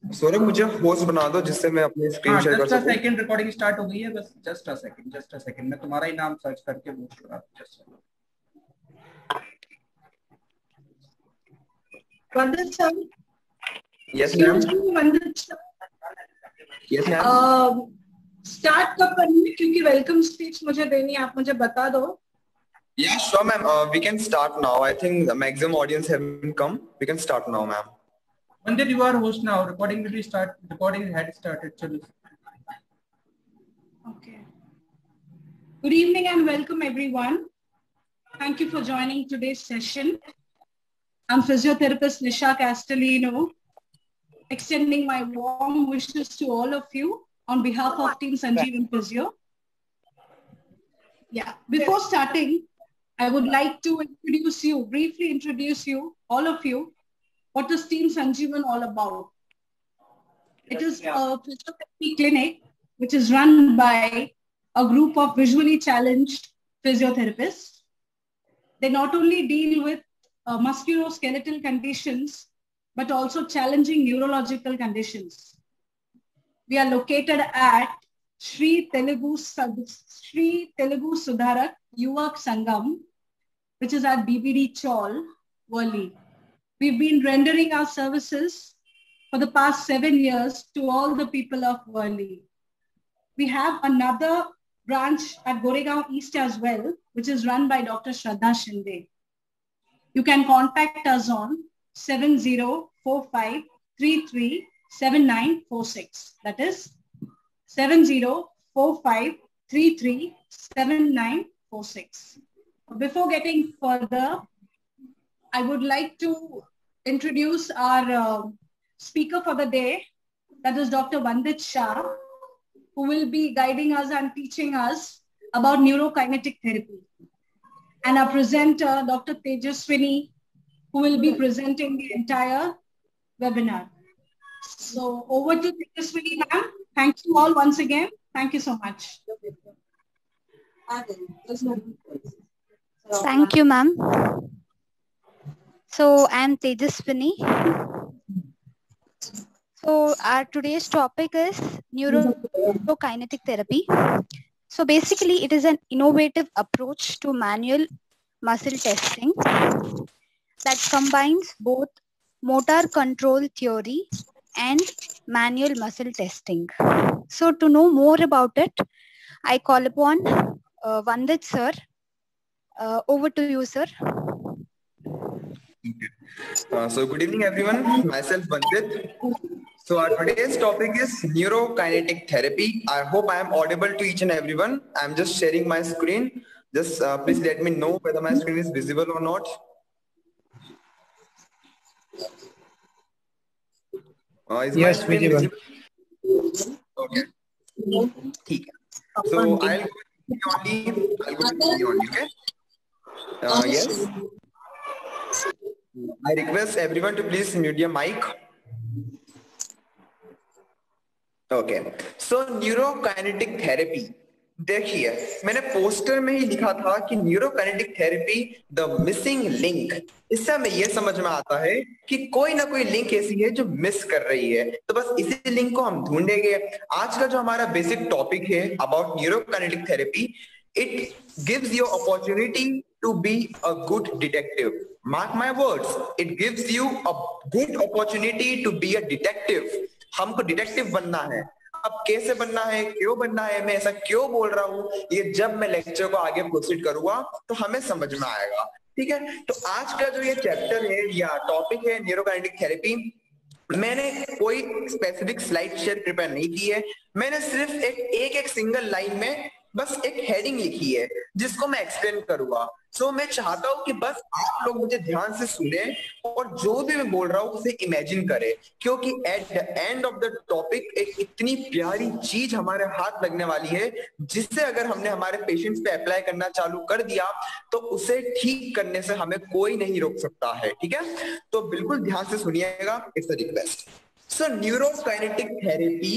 सौरभ मुझे होस्ट बना दो जिससे मैं अपनी स्क्रीन शेयर कर जस्ट अ सकूं। सेकंड, रिकॉर्डिंग स्टार्ट हो गई है, बस जस्ट अ सेकंड, मैं तुम्हारा ही नाम सर्च करके होस्ट करा just. Vandit sir, yes ma'am. excuse me, Vandit sir. Yes ma'am. Start कब करनी है, क्योंकि वेलकम स्पीच मुझे देनी है, आप मुझे बता दो। Yeah, sure, ma'am. We can start now. I think the maximum audience have come. We can start now, ma'am. Vandit, you are host now. Recording will be start. Recording had started. Chalo. Okay. Good evening and welcome everyone. Thank you for joining today's session. I'm physiotherapist Nisha Castellino, extending my warm wishes to all of you on behalf of Team Sanjeevan Physio. Yeah, before starting, I would like to briefly introduce you, all of you, what is Team Sanjeevan all about. It is a physiotherapy clinic which is run by a group of visually challenged physiotherapists. They not only deal with musculoskeletal conditions, but also challenging neurological conditions. We are located at Sri Telugu Sudharak Yuvak Sangam, which is at BBD Chawl, Worli. We've been rendering our services for the past 7 years to all the people of Worli. We have another branch at Goregaon East as well, which is run by Dr. Shraddha Shinde. You can contact us on 7045337946. That is 7045337946. Before getting further, I would like to introduce our speaker for the day, that is Dr. Vandit Shah, who will be guiding us and teaching us about neurokinetic therapy. And our presenter, Dr. Tejaswini, who will be presenting the entire webinar. So over to Tejaswini ma'am. Thank you all once again. Thank you so much. Thank you, ma'am. So I'm Tejaswini. So our today's topic is neurokinetic therapy. So basically, it is an innovative approach to manual muscle testing that combines both motor control theory and manual muscle testing. So to know more about it, I call upon Vandit sir. Over to you, sir. So good evening, everyone. Myself, Vandit. So our today's topic is neurokinetic therapy. I hope I am audible to each and everyone. I'm just sharing my screen. Just please let me know whether my screen is visible or not. Is yes, my screen visible? Okay. So I'll go to only, okay? Yes. I request everyone to please mute your mic. Okay so neurokinetic therapy, देखिए मैंने poster में ही लिखा था कि neurokinetic therapy the missing link. इससे हमें यह समझ में आता है कि कोई ना कोई लिंक ऐसी है जो मिस कर रही है, तो बस इसी लिंक को हम ढूंढेंगे। आज का जो हमारा बेसिक टॉपिक है about neurokinetic therapy, it gives you opportunity to be a good detective. Mark my words, it gives you a good opportunity to be a detective. हमको डिटेक्टिव बनना है। अब कैसे बनना है, क्यों बनना है, मैं ऐसा क्यों बोल रहा हूँ, ये जब मैं लेक्चर को आगे प्रोसीड करूंगा तो हमें समझ में आएगा। ठीक है, तो आज का जो ये चैप्टर है या टॉपिक है न्यूरोकाइनेटिक थेरेपी, मैंने कोई स्पेसिफिक स्लाइड शेयर प्रिपेयर नहीं की है। मैंने सिर्फ एक सिंगल लाइन में बस एक हेडिंग लिखी है जिसको मैं एक्सप्लेन करूंगा। सो मैं चाहता हूं कि बस आप लोग मुझे ध्यान से सुने और जो भी मैं बोल रहा हूं उसे इमेजिन करें, क्योंकि at the end of the topic एक इतनी प्यारी चीज हमारे हाथ लगने वाली है जिससे अगर हमने हमारे पेशेंट्स पे अप्लाई करना चालू कर दिया तो उसे ठीक करने से हमें कोई नहीं रोक सकता है। ठीक है, तो बिल्कुल ध्यान से सुनिएगा, it's a request. So neurokinetic therapy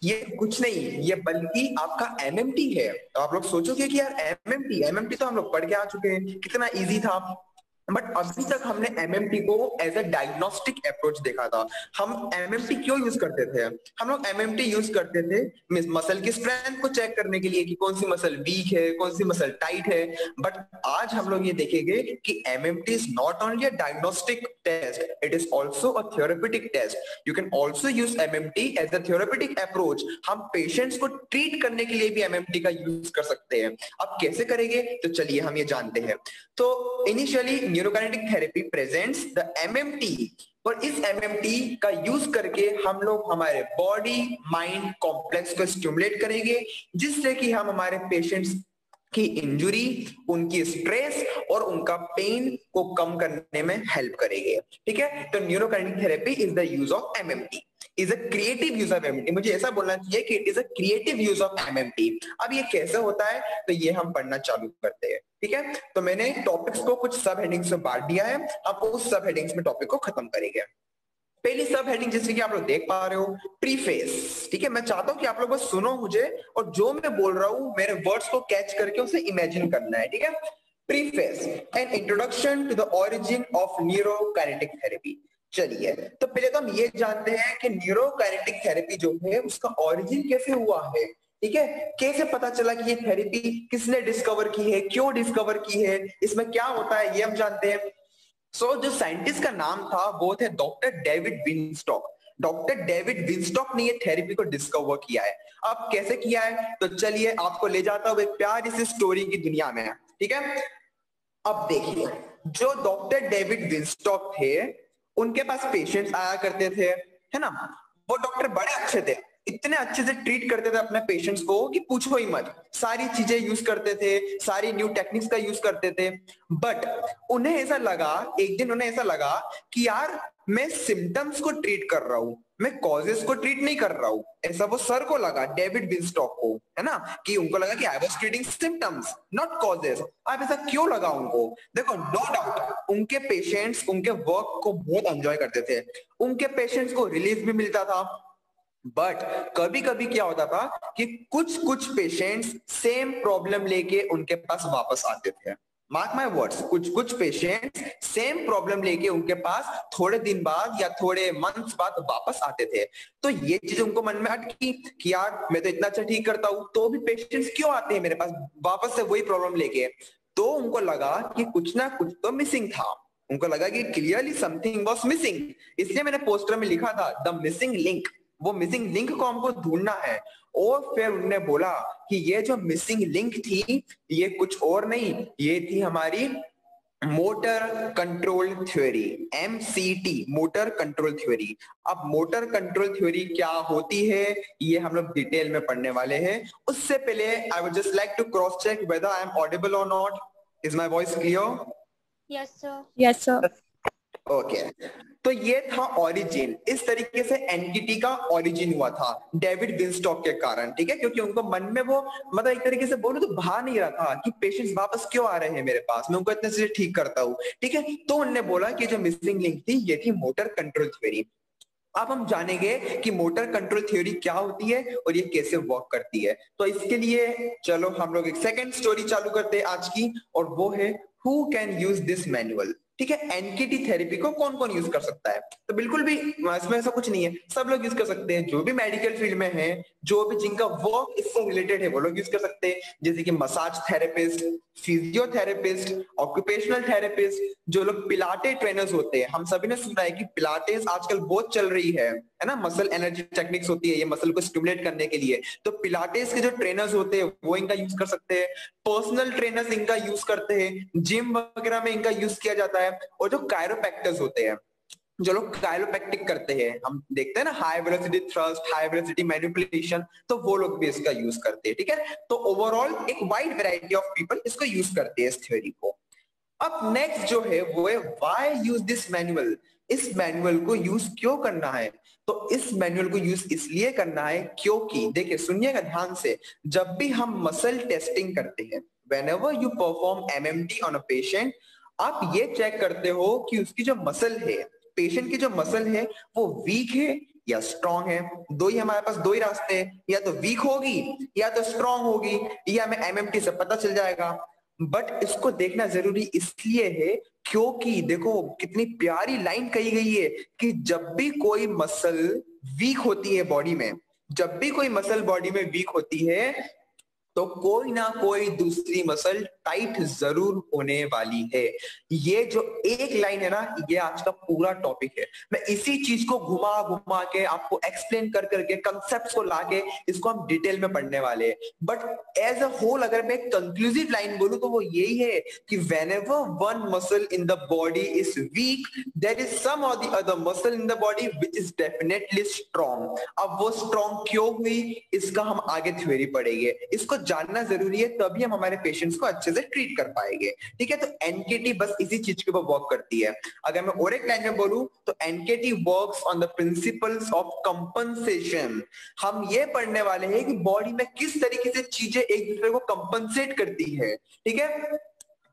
ये कुछ नहीं, ये बल्कि आपका एमएमटी है। तो आप लोग सोचोगे कि यार एमएमटी तो हम लोग पढ़ के आ चुके हैं, कितना इजी था। बट अभी तक हमने एमएमटी को एज अ डायग्नोस्टिक अप्रोच देखा था। हम एमएमटी क्यों यूज करते थे? हम लोग एमएमटी यूज करते थे मसल की स्ट्रेंथ को चेक करने के लिए कि कौन सी मसल वीक है, कौन सी मसल टाइट है। बट आज हम लोग ये देखेंगे कि MMT is not only a diagnostic test, it is also a therapeutic test. You can also use MMT as a therapeutic approach. हम पेशेंट्स को ट्रीट करने के लिए भी एमएमटी का यूज कर सकते हैं। अब कैसे करेंगे, तो चलिए हम ये जानते हैं। तो initially neurokinetic therapy presents the MMT, और इस एमएमटी का यूज करके हम लोग हमारे बॉडी माइंड कॉम्प्लेक्स को स्टिमुलेट करेंगे, जिससे कि हम हमारे पेशेंट्स की इंजुरी, उनकी स्ट्रेस और उनका पेन को कम करने में हेल्प करेंगे। ठीक है, तो neurokinetic therapy is the use of MMT, is a creative use of MMT. मुझे ऐसा बोलना चाहिए कि it is a creative use of MMT. अब ये कैसे होता है, तो ये हम पढ़ना चालू करते हैं। ठीक है, तो मैंने टॉपिक्स को कुछ सब हेडिंग्स में बांट दिया है, अब उस सब हेडिंग्स में टॉपिक को खत्म करेंगे। पहली सब हेडिंग जैसे कि आप लोग देख पा रहे हो, प्रीफेस। ठीक है, मैं चाहता हूं कि आप लोग बस सुनो मुझे, और जो मैं बोल रहा हूं मेरे वर्ड्स को कैच करके उसे इमेजिन करना है। ठीक है, preface, an introduction to the origin of neurokinetic therapy. चलिए, तो पहले तो हम ये जानते हैं कि न्यूरोकाइनेटिक थेरेपी जो है उसका ओरिजिन कैसे हुआ है। ठीक है, कैसे पता चला कि ये थेरेपी किसने डिस्कवर की है, क्यों डिस्कवर की है, इसमें क्या होता है, ये हम जानते हैं। जो साइंटिस्ट का नाम था वो थे डॉक्टर डेविड विंस्टॉक। डॉक्टर डेविड विंस्टॉक ने ये थेरेपी को डिस्कवर किया है। अब कैसे किया है, तो चलिए आपको ले जाता हूं एक प्यारी सी स्टोरी की दुनिया में। ठीक है, अब देखिए, जो डॉक्टर डेविड विंस्टॉक थे उनके पास पेशेंट्स आया करते थे, है ना। वो डॉक्टर बड़े अच्छे थे, इतने अच्छे से ट्रीट करते थे अपने पेशेंट्स को कि पूछो ही मत। सारी चीजें यूज करते थे, सारी न्यू टेक्निक्स का यूज करते थे। बट उन्हें ऐसा लगा, एक दिन उन्हें ऐसा लगा कि यार मैं सिम्टम्स को ट्रीट कर रहा हूं, मैं कॉजेस को ट्रीट नहीं कर रहा हूं। ऐसा वो सर को लगा, डेविड विंस्टॉक को, है ना, कि उनको लगा कि I was treating symptoms not causes. अब ऐसा क्यों लगा उनको? देखो, नो डाउट उनके पेशेंट्स उनके वर्क को बहुत एंजॉय करते थे, उनके पेशेंट्स को रिलीफ भी मिलता था। बट कभी कभी क्या होता था कि कुछ कुछ पेशेंट्स सेम प्रॉब्लम लेके उनके पास वापस आते थे। मार्क माय वर्ड्स, कुछ कुछ पेशेंट्स सेम प्रॉब्लम लेके उनके पास थोड़े दिन बाद या थोड़े मंथ्स बाद वापस आते थे। तो ये चीज उनको मन में अटकी कि यार मैं तो इतना अच्छा ठीक करता हूं, तो भी पेशेंट्स क्यों आते हैं मेरे पास वापस से वही प्रॉब्लम लेके। तो उनको लगा कि कुछ ना कुछ तो मिसिंग था, उनको लगा कि क्लियरली समथिंग वाज मिसिंग। इसलिए मैंने पोस्टर में लिखा था द मिसिंग लिंक। वो मिसिंग लिंक को हमको ढूंढना है। और फिर उन्होंने बोला कि ये जो मिसिंग लिंक थी ये कुछ और नहीं, ये थी हमारी motor control theory, MCT, motor control theory. अब मोटर कंट्रोल थ्योरी क्या होती है ये हम लोग डिटेल में पढ़ने वाले हैं। उससे पहले I would just like to cross check whether I am audible और not. Is my voice clear? Yes sir. Yes, sir. Okay, तो ये था ओरिजिन। इस तरीके से एनटीटी का ओरिजिन हुआ था डेविड विंस्टॉक के कारण। ठीक है, क्योंकि उनको मन में वो मतलब एक तरीके से बोलो तो भा नहीं रहा था कि पेशेंट्स वापस क्यों आ रहे हैं मेरे पास, मैं उनको इतने से ठीक करता हूँ। ठीक है, तो उन्होंने बोला कि जो मिसिंग लिंक थी ये थी मोटर कंट्रोल थ्योरी। अब हम जानेंगे कि मोटर कंट्रोल थ्योरी क्या होती है और ये कैसे वर्क करती है। तो इसके लिए चलो हम लोग एक सेकंड स्टोरी चालू करते हैं आज की, और वो है who can use this manual. ठीक है, एनकेटी थेरेपी को कौन कौन यूज कर सकता है? तो बिल्कुल भी इसमें ऐसा कुछ नहीं है, सब लोग यूज कर सकते हैं। जो भी मेडिकल फील्ड में है, जो भी जिनका वर्क इससे रिलेटेड है वो लोग यूज कर सकते हैं। जैसे कि massage therapist, physiotherapist, occupational therapist, जो लोग पिलाटे ट्रेनर्स होते हैं। हम सभी ने सुना है कि पिलाटेस आजकल बहुत चल रही है ना, मसल एनर्जी टेक्निक्स होती है ये मसल को स्टिमुलेट करने के लिए। तो पिलाटेस के जो ट्रेनर्स होते हैं वो इनका यूज कर सकते हैं, पर्सनल ट्रेनर्स इनका यूज करते हैं, जिम वगैरह में इनका यूज किया जाता है। और जो कायरोप्रैक्टर्स होते हैं, जो लोग कायरोप्रैक्टिक करते हैं, हम देखते हैं ना high velocity thrust, high velocity manipulation, तो वो लोग भी इसका यूज करते हैं। ठीक है, तो ओवरऑल एक वाइड वैरायटी ऑफ पीपल इसको यूज करते हैं इस थ्योरी को। अब नेक्स्ट जो है वो है व्हाई यूज दिस मैनुअल। इस मैनुअल को यूज क्यों करना है? तो इस मैनुअल को यूज इसलिए करना है क्योंकि देखिए, सुनिएगा ध्यान से, जब भी हम मसल टेस्टिंग करते हैं, whenever you perform MMT on a patient, आप ये चेक करते हो कि उसकी जो मसल है, पेशेंट की जो मसल है वो वीक है या स्ट्रांग है। दो ही हमारे पास दो ही रास्ते हैं, या तो वीक होगी या तो स्ट्रांग होगी, ये हमें MMT से पता चल जाएगा। बट इसको देखना जरूरी इसलिए है क्योंकि देखो कितनी प्यारी लाइन कही गई है कि जब भी कोई मसल वीक होती है बॉडी में, जब भी कोई मसल बॉडी में वीक होती है तो कोई ना कोई दूसरी मसल टाइट जरूर होने वाली है। ये जो एक लाइन है ना, ये आज का पूरा टॉपिक है। मैं इसी चीज को घुमा घुमा के आपको एक्सप्लेन कर करके कंसेप्ट्स को लाके इसको हम डिटेल में पढ़ने वाले हैं। बट एज अ होल अगर मैं कंक्लूसिव लाइन बोलूं तो वो यही है कि whenever one muscle in the body is weak, there is some or the other muscle in the body which is definitely strong। अब वो स्ट्रॉन्ग क्यों हुई इसका हम आगे थ्योरी पढ़ेंगे, इसको जानना जरूरी है, तभी हम हमारे पेशेंट्स को अच्छे से ट्रीट कर पाएंगे। ठीक है, तो एनकेटी बस इसी चीज के ऊपर वर्क करती है। अगर मैं और एक लाइन में बोलूं तो NKT works on the principles of compensation. हम ये पढ़ने वाले हैं कि बॉडी में किस तरीके से चीजें एक दूसरे को कंपनसेट करती है। ठीक है,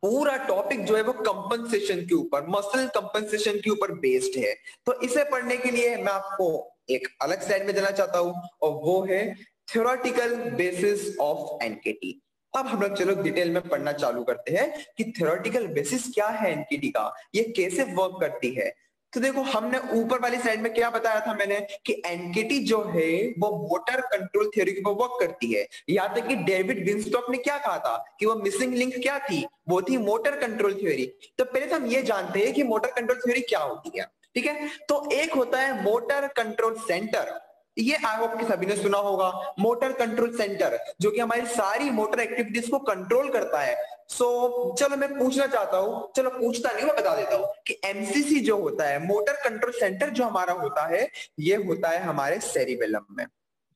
पूरा टॉपिक जो है वो कंपनसेशन के ऊपर, मसल कंपनसेशन के ऊपर बेस्ड है। तो इसे पढ़ने के लिए मैं आपको एक अलग स्लाइड में जाना चाहता हूं और वो है थ्योरेटिकल बेसिस ऑफ एनकेटी। अब हम लोग चलो डिटेल में पढ़ना चालू करते हैं कि थ्योरेटिकल बेसिस क्या है एनकेटी का, ये कैसे वर्क करती है। तो देखो हमने ऊपर वाली साइड में क्या बताया था मैंने कि एनकेटी जो है वो मोटर कंट्रोल थ्योरी के ऊपर वर्क करती है। यहाँ तक कि डेविड विंस्टॉक ने क्या कहा था कि वो मिसिंग लिंक क्या थी, वो थी मोटर कंट्रोल थ्योरी। तो पहले तो हम ये जानते हैं कि मोटर कंट्रोल थ्योरी क्या होती है। ठीक है, तो एक होता है मोटर कंट्रोल सेंटर, ये आई होप कि सभी ने सुना होगा, मोटर कंट्रोल सेंटर जो कि हमारी सारी मोटर एक्टिविटीज को कंट्रोल करता है। चलो मैं पूछना चाहता हूं, चलो पूछता नहीं मैं बता देता हूं कि एमसीसी जो होता है, मोटर कंट्रोल सेंटर जो हमारा होता है, ये होता है हमारे सेरिबेलम में,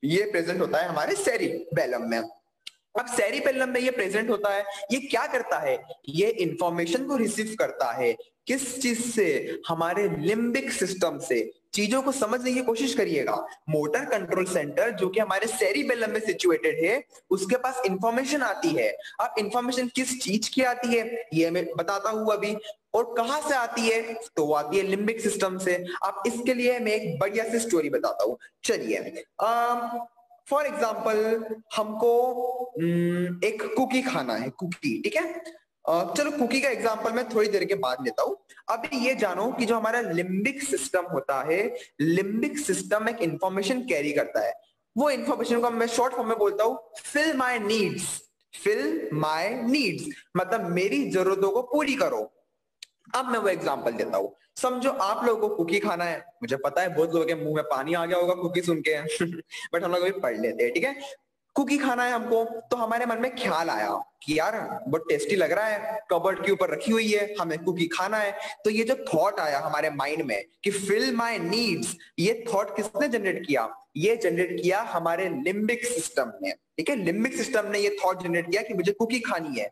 ये प्रेजेंट होता है हमारे सेरिबेलम में। अब सेरिबेलम में ये प्रेजेंट होता है, ये क्या करता है, ये इंफॉर्मेशन को रिसीव करता है किस चीज से, हमारे लिम्बिक सिस्टम से। चीजों को समझने की कोशिश करिएगा। मोटर कंट्रोल सेंटर जो कि हमारे सेरिबेलम में सिचुएटेड है, उसके पास इंफॉर्मेशन आती है। अब इंफॉर्मेशन किस चीज की आती है ये मैं बताता हूं अभी, और कहां से आती है, तो वो आती है लिम्बिक सिस्टम से। अब इसके लिए मैं एक बढ़िया सी स्टोरी बताता हूं, चलिए। फॉर एग्जाम्पल हमको एक कुकी खाना है, कुकी, ठीक है। चलो कुकी का एग्जांपल मैं थोड़ी देर के बाद लेता हूं। अभी ये जानो कि जो हमारा लिम्बिक सिस्टम होता है, लिम्बिक सिस्टम एक इंफॉर्मेशन कैरी करता है। वो इंफॉर्मेशन को मैं शॉर्ट फॉर्म में बोलता हूं fill my needs. Fill my needs मतलब मेरी जरूरतों को पूरी करो। अब मैं वो एग्जांपल देता हूं, समझो आप लोगों को कुकी खाना है। मुझे पता है बहुत लोगों के मुंह में पानी आ गया होगा कुकी सुन के बट हम लोग अभी पढ़ लेते हैं, ठीक है। कुकी खाना है हमको, तो हमारे मन में ख्याल आया कि यार बहुत टेस्टी लग रहा है, कबर्ड के ऊपर रखी हुई है, हमें कुकी खाना है। तो ये जो थॉट आया हमारे माइंड में कि फिल माय नीड्स, ये थॉट किसने जनरेट किया, ये जनरेट किया हमारे लिम्बिक सिस्टम ने। ठीक है, लिम्बिक सिस्टम ने ये थॉट जनरेट किया कि मुझे कुकी खानी है।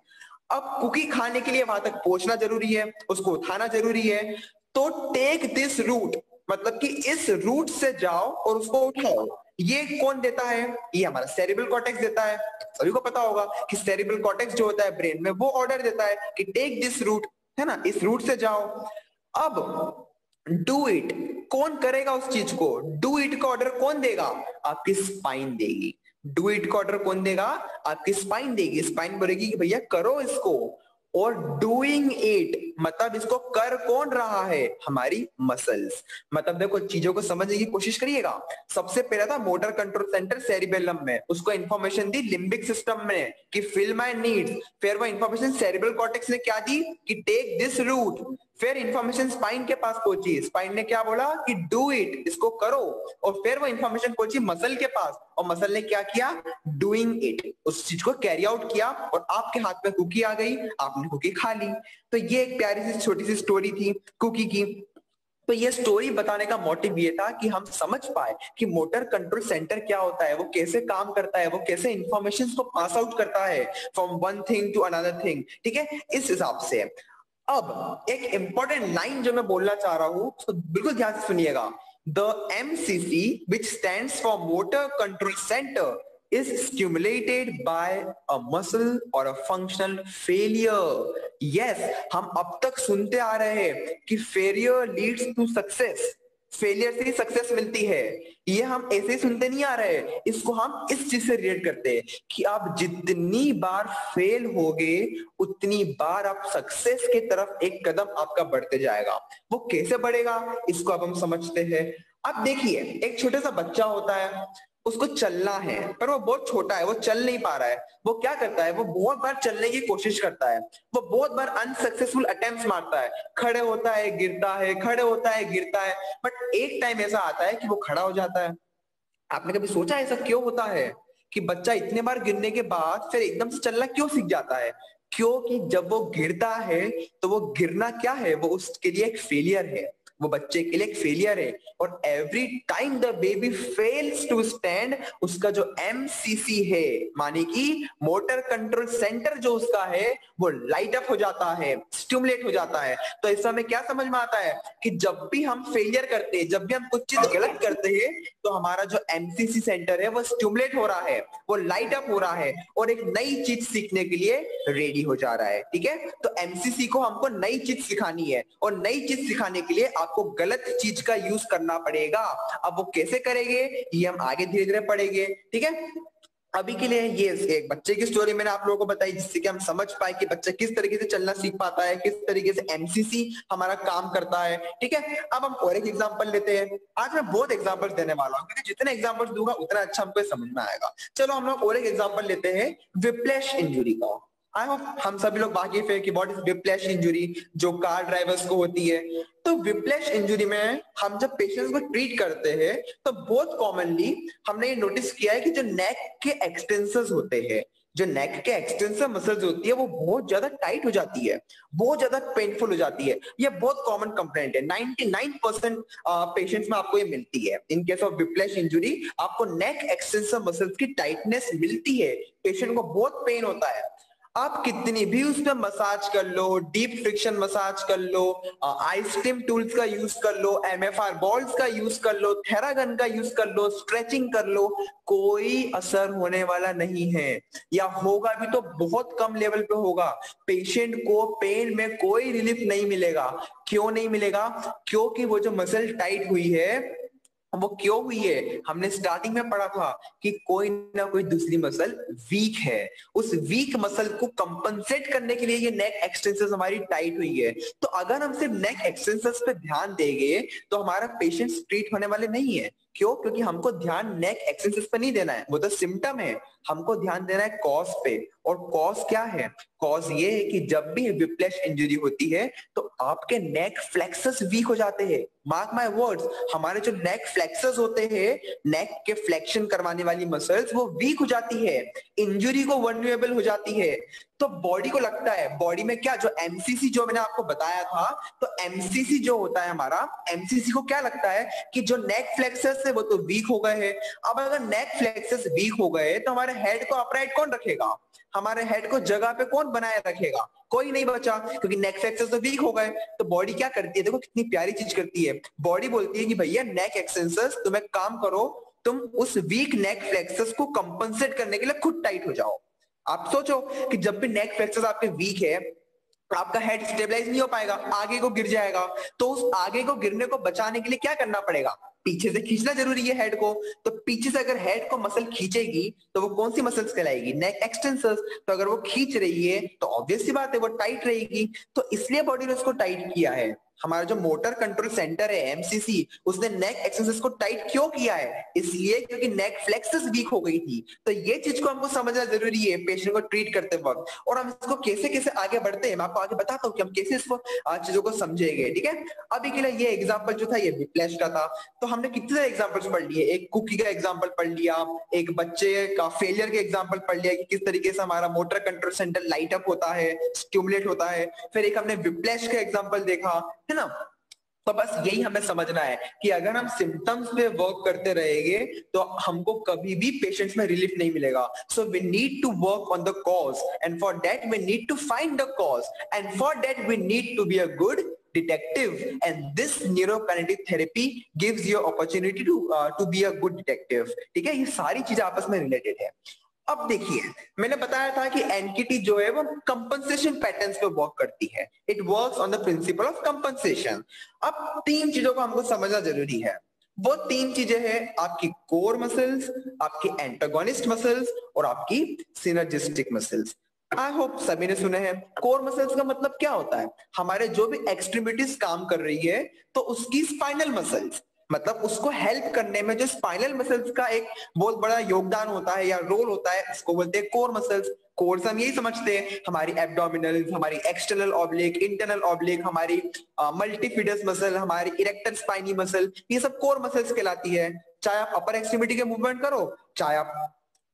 अब कुकी खाने के लिए वहां तक पहुंचना जरूरी है, उसको उठाना जरूरी है। तो टेक दिस रूट मतलब कि इस रूट से जाओ और उसको उठाओ। ये कौन देता है, ये हमारा सेरिब्रल कॉर्टेक्स देता है। सभी को पता होगा कि सेरिब्रल कॉर्टेक्स जो होता है ब्रेन में, वो ऑर्डर देता है कि टेक दिस रूट, है ना, इस रूट से जाओ। अब डू इट कौन करेगा उस चीज को, डू इट का ऑर्डर कौन देगा, आपकी स्पाइन देगी। डू इट का ऑर्डर कौन देगा, आपकी स्पाइन देगी। स्पाइन बोलेगी कि भैया करो इसको। और डूइंग इट मतलब इसको कर कौन रहा है, हमारी मसल्स। मतलब देखो चीजों को समझने की कोशिश करिएगा। सबसे पहला था मोटर कंट्रोल सेंटर सेरिबेलम में, उसको इंफॉर्मेशन दी लिम्बिक सिस्टम में कि फिल माय नीड्स। फिर वो इंफॉर्मेशन सेरिब्रल कॉर्टेक्स ने क्या दी कि टेक दिस रूट। फिर इंफॉर्मेशन स्पाइन के पास पहुंची, स्पाइन ने क्या बोला कि डू इट, इसको करो। और फिर वो इंफॉर्मेशन पहुंची मसल के पास, और मसल ने क्या किया, डूइंग इट, उस चीज को कैरी आउट किया। और आपके हाथ में कुकी आ गई, आपने कुकी खा ली। तो ये एक प्यारी सी छोटी सी स्टोरी थी कुकी की। तो ये स्टोरी बताने का मोटिव ये था कि हम समझ पाए कि मोटर कंट्रोल सेंटर क्या होता है, वो कैसे काम करता है, वो कैसे इंफॉर्मेशन को पास आउट करता है from one thing to another thing. ठीक है, इस हिसाब से। अब एक इंपॉर्टेंट लाइन जो मैं बोलना चाह रहा हूं, तो बिल्कुल ध्यान से सुनिएगा। The MCC which stands for motor control center is stimulated by a muscle or a functional failure। Yes, हम अब तक सुनते आ रहे हैं कि failure leads to success। Failure से ही सक्सेस मिलती है। ये हम ऐसे ही सुनते नहीं आ रहे, इसको हम इस चीज से रिलेट करते हैं कि आप जितनी बार फेल होगे उतनी बार आप सक्सेस की तरफ एक कदम आपका बढ़ते जाएगा। वो कैसे बढ़ेगा इसको अब हम समझते हैं। अब देखिए, एक छोटा सा बच्चा होता है, उसको चलना है पर वो बहुत छोटा है, वो चल नहीं पा रहा है। वो क्या करता है, वो बहुत बार चलने की कोशिश करता है, वो बहुत बार अनसक्सेसफुल अटेम्प्ट्स मारता है, खड़े होता है गिरता है, खड़े होता है गिरता है, बट एक टाइम ऐसा आता है कि वो खड़ा हो जाता है। आपने कभी सोचा ऐसा क्यों होता है कि बच्चा इतने बार गिरने के बाद फिर एकदम से चलना क्यों सीख जाता है? क्योंकि जब वो गिरता है तो वो गिरना क्या है, वो उसके लिए एक फेलियर है, वो बच्चे के लिए एक फेलियर है। और every time the baby fails to stand, उसका जो एमसीसी है माने कि मोटर कंट्रोल सेंटर जो उसका है वो लाइट अप हो जाता है, स्टिमुलेट हो जाता है। तो इस समय क्या समझ में आता है कि जब भी हम फेलियर करते हैं, जब भी हम कुछ चीज गलत करते हैं, तो हमारा जो एमसीसी सेंटर है वो स्टिमुलेट हो रहा है, वो लाइट अप हो रहा है और एक नई चीज सीखने के लिए रेडी हो जा रहा है। ठीक है, तो एमसीसी को हमको नई चीज सिखानी है और नई चीज सिखाने के लिए आपको गलत चीज का यूज करना पड़ेगा। अब वो कैसे करेंगे ये हम आगे धीरे धीरे पढ़ेंगे। ठीक है, अभी के लिए ये एक बच्चे की स्टोरी मैंने आप लोगों को बताई जिससे कि हम समझ पाए कि बच्चा किस तरीके से चलना सीख पाता है, किस तरीके से एमसीसी हमारा काम करता है। ठीक है, अब हम और एक एग्जांपल लेते हैं। आज मैं बहुत एग्जांपल्स देने वाला हूं क्योंकि जितने एग्जांपल्स दूंगा उतना अच्छा हमको समझ में आएगा। चलो हम लोग और एक एग्जांपल लेते हैं विप्लेश इंजुरी का। आई होप हम सभी लोग वाकिफ है कि व्हाट इज विप्लेश इंजुरी, जो कार ड्राइवर्स को होती है। तो विप्लेश इंजुरी में हम जब पेशेंट्स को ट्रीट करते हैं तो बहुत कॉमनली हमने ये नोटिस किया है कि जो नेक के एक्सटेंसर्स होते हैं, जो नेक के एक्सटेंसर मसल्स होती है वो बहुत ज्यादा टाइट हो जाती है, बहुत ज्यादा पेनफुल हो जाती है। ये बहुत कॉमन कंप्लेंट है, 99% पेशेंट्स में आपको ये मिलती है। इन केस ऑफ विप्लेश इंजुरी आपको नेक एक्सटेंसर मसल्स की टाइटनेस मिलती है, पेशेंट को बहुत पेन होता है। आप कितनी भी उसमें मसाज कर लो, डीप फ्रिक्शन मसाज कर लो, आइसटीम टूल्स का यूज कर लो, एमएफआर बॉल्स का यूज कर लो, थेरागन का यूज कर लो, स्ट्रेचिंग कर लो, कोई असर होने वाला नहीं है, या होगा भी तो बहुत कम लेवल पे होगा। पेशेंट को पेन में कोई रिलीफ नहीं मिलेगा। क्यों नहीं मिलेगा? क्योंकि वो जो मसल टाइट हुई है वो क्यों हुई है, हमने स्टार्टिंग में पढ़ा था कि कोई ना कोई दूसरी मसल वीक है। उस वीक मसल को कंपनसेट करने के लिए ये नेक एक्सटेंसर्स हमारी टाइट हुई है। तो अगर हम सिर्फ नेक एक्सटेंसर्स पे ध्यान देंगे तो हमारा पेशेंट ट्रीट होने वाले नहीं है। क्यों? क्योंकि हमको ध्यान नेक एक्सटेंसर्स पे नहीं देना है, वो तो सिम्टम है। हमको ध्यान देना है कॉज पे। और कॉज क्या है? कॉज ये है कि जब भी विप्लेश इंजरी होती है तो आपके नेक फ्लेक्सस वीक हो जाते हैं। मार्क माय वर्ड्स, हमारे जो नेक फ्लेक्सस होते हैं, नेक के फ्लेक्शन करवाने वाली मसल्स, वो वीक हो जाती है, इंजरी को वल्नरेबल हो जाती है। तो बॉडी को लगता है, बॉडी में क्या, जो एमसीसी जो मैंने आपको बताया था, तो एमसीसी जो होता है हमारा, एमसीसी को क्या लगता है कि जो नेक फ्लेक्सस है वो तो वीक हो गए हैं। अब अगर नेक फ्लेक्सस वीक हो गए तो हमारे हेड को अपराइट कौन रखेगा? हमारे हेड को जगह पे कौन बनाए रखेगा? कोई नहीं बचा, क्योंकि नेक फ्लेक्सस तो वीक हो गए। तो बॉडी क्या करती है, देखो कितनी प्यारी चीज करती है। बॉडी बोलती है कि भैया नेक एक्सटेंसर्स तुम एक काम करो, तुम उस वीक नेक फ्लेक्सस को कंपनसेट करने के लिए खुद टाइट हो जाओ। आप सोचो कि जब भी नेक फ्लेक्सस आपके वीक है, आपका हेड स्टेबलाइज नहीं हो पाएगा, आगे को गिर जाएगा। तो उस आगे को गिरने को बचाने के लिए क्या करना पड़ेगा? पीछे से खींचना जरूरी है हेड को। तो पीछे से अगर हेड को मसल खींचेगी तो वो कौन सी मसल्स कहलाएगी? नेक एक्सटेंसर्स। तो अगर वो खींच रही है तो ऑब्वियस सी बात है वो टाइट रहेगी। तो इसलिए बॉडी ने उसको टाइट किया है। हमारा जो मोटर कंट्रोल सेंटर है एमसीसी, उसने नेक एक्सटेंसर्स को टाइट क्यों किया है? इसलिए क्योंकि नेक फ्लेक्सस वीक हो गई थी। तो ये चीज को हमको समझना जरूरी है पेशेंट को ट्रीट करते वक्त। और हम इसको कैसे कैसे आगे बढ़ते हैं, मैं आपको आगे बताता हूँ कि हम कैसे इसको चीजों को समझेंगे। ठीक है, अभी के लिए ये एग्जाम्पल जो था ये विप्लेश का था। तो हमने कितने सारे एग्जाम्पल्स पढ़ लिए, एक कुकी का एग्जाम्पल पढ़ लिया, एक बच्चे का फेलियर के एग्जाम्पल पढ़ लिया कि किस तरीके से हमारा motor control centre light up होता है, स्टिमुलेट होता है। फिर एक हमने विप्लेश का एग्जाम्पल देखा, है ना। तो बस यही हमें समझना है कि अगर हम सिम्टम्स पे वर्क करते रहेंगे तो हमको कभी भी पेशेंट्स में रिलीफ नहीं मिलेगा। So we need to work on the cause, and for that we need to find the cause, and for that we need to be a good detective, and this neurokinetic therapy gives you opportunity to be a good detective. ठीक है, ये सारी चीजें आपस में related है। अब देखिए, मैंने बताया था कि एनकेटी जो है वो कंपनसेशन पैटर्न्स पे वर्क करती है। It works on the principle of compensation. अब तीन चीजों को हमको समझना जरूरी है। वो तीन चीजें हैं आपकी कोर मसल्स, आपकी एंटागोनिस्ट मसल्स और आपकी सिनर्जिस्टिक मसल्स। आई होप सभी ने सुने हैं। कोर मसल्स का मतलब क्या होता है? हमारे जो भी एक्सट्रीमिटीज काम कर रही है तो उसकी स्पाइनल मसल्स, मतलब उसको हेल्प करने में जो स्पाइनल मसल्स का एक बहुत बड़ा योगदान होता है या रोल होता है, उसको बोलते हैं कोर मसल्स। कोर हम यही समझते हैं, हमारी एब्डोमिनल, हमारी एक्सटर्नल ऑब्लिक, इंटरनल ऑब्लिक, हमारी मल्टीफिडस मसल, हमारी इरेक्टर स्पाइनी मसल, ये सब कोर मसल्स कहलाती है। चाहे आप अपर एक्सट्रीमिटी के मूवमेंट करो, चाहे आप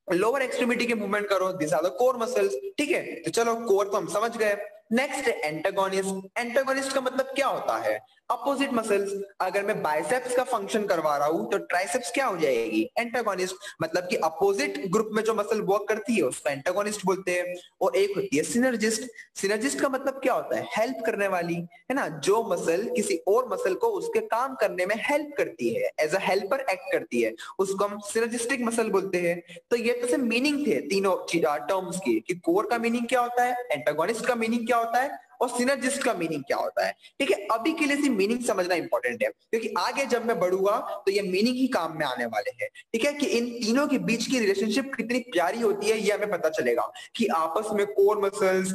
लोअर एक्सट्रीमिटी के मूवमेंट करो, this are the core muscles. ठीक है, तो चलो कोर तो हम समझ गए। Next antagonist. एंटागोनिस्ट का मतलब क्या होता है? Opposite muscles. अगर मैं बाइसेप्स का फंक्शन करवा रहा हूं तो ट्राइसेप्स क्या हो जाएगी? एंटागोनिस्ट। मतलब कि अपोजिट ग्रुप में जो मसल वर्क करती है उसको एंटागोनिस्ट बोलते हैं। और एक होती है सिनर्जिस्ट। सिनर्जिस्ट का मतलब क्या होता है? हेल्प करने वाली, है ना, जो मसल किसी और मसल को उसके काम करने में हेल्प करती है, एज अ हेल्पर एक्ट करती है, उसको हम सिनर्जिस्टिक मसल बोलते हैं। तो ये तो मीनिंग थे तीनों टर्म्स की, कि कोर का मीनिंग क्या होता है, एंटागोनिस्ट का मीनिंग क्या होता है और सिनर्जिस्ट का मीनिंग क्या होता है। ठीक है, अभी के लिए मीनिंग समझना इंपॉर्टेंट है, क्योंकि आगे जब मैं बढ़ूंगा तो ये मीनिंग ही काम में आने वाले हैं। ठीक है, कि इन तीनों के बीच की रिलेशनशिप कितनी प्यारी होती है ये हमें पता चलेगा, कि आपस में कोर मसल्स,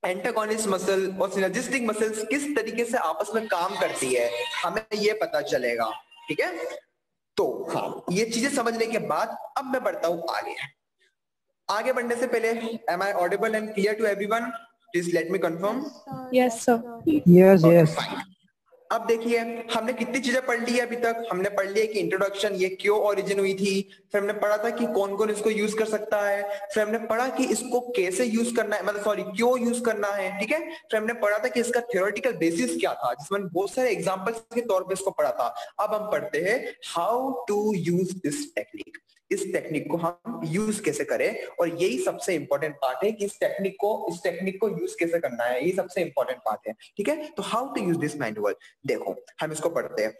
एंटागोनिस्ट मसल और सिनर्जिस्टिक मसल्स किस तरीके से आपस में काम करती है, हमें ये पता चलेगा। ठीक है, तो हाँ, ये चीजें समझने के बाद अब मैं बढ़ता हूं आगे। आगे बढ़ने से पहले, am I audible and clear to everyone? Please let me confirm. Yes, sir. Yes, okay yes. Fine. अब देखिए, हमने कितनी चीजें पढ़ ली है अभी तक। हमने पढ़ लिया कि इंट्रोडक्शन, ये क्यों ओरिजिन हुई थी, फिर हमने पढ़ा था कि कौन कौन इसको यूज कर सकता है, फिर हमने पढ़ा कि इसको कैसे यूज करना है, मतलब सॉरी क्यों यूज करना है। ठीक है, फिर हमने पढ़ा था कि इसका थ्योरेटिकल बेसिस क्या था, जिसमें बहुत सारे एग्जांपल्स के तौर पे इसको पढ़ा था। अब हम पढ़ते हैं how to use this technique. इस टेक्निक को हम यूज कैसे करें, और यही सबसे इंपॉर्टेंट पार्ट है कि इस टेक्निक को यूज कैसे करना है, यही सबसे इंपॉर्टेंट पार्ट है। ठीक है, तो how to use this manual. देखो, हम इसको पढ़ते हैं।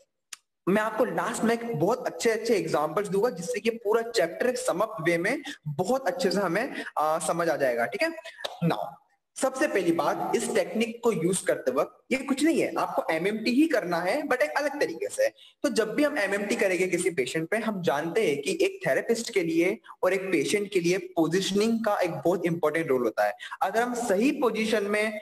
मैं आपको लास्ट में एक बहुत अच्छे अच्छे एग्जांपल्स दूंगा, जिससे कि पूरा चैप्टर एक समअप वे में बहुत अच्छे से हमें समझ आ जाएगा। ठीक है, नाउ सबसे पहली बात, इस टेक्निक को यूज करते वक्त ये कुछ नहीं है, आपको एमएमटी ही करना है, बट एक अलग तरीके से। तो जब भी हम एमएमटी करेंगे किसी पेशेंट पे, हम जानते हैं कि एक थेरेपिस्ट के लिए और एक पेशेंट के लिए पोजीशनिंग का एक बहुत इंपॉर्टेंट रोल होता है। अगर हम सही पोजीशन में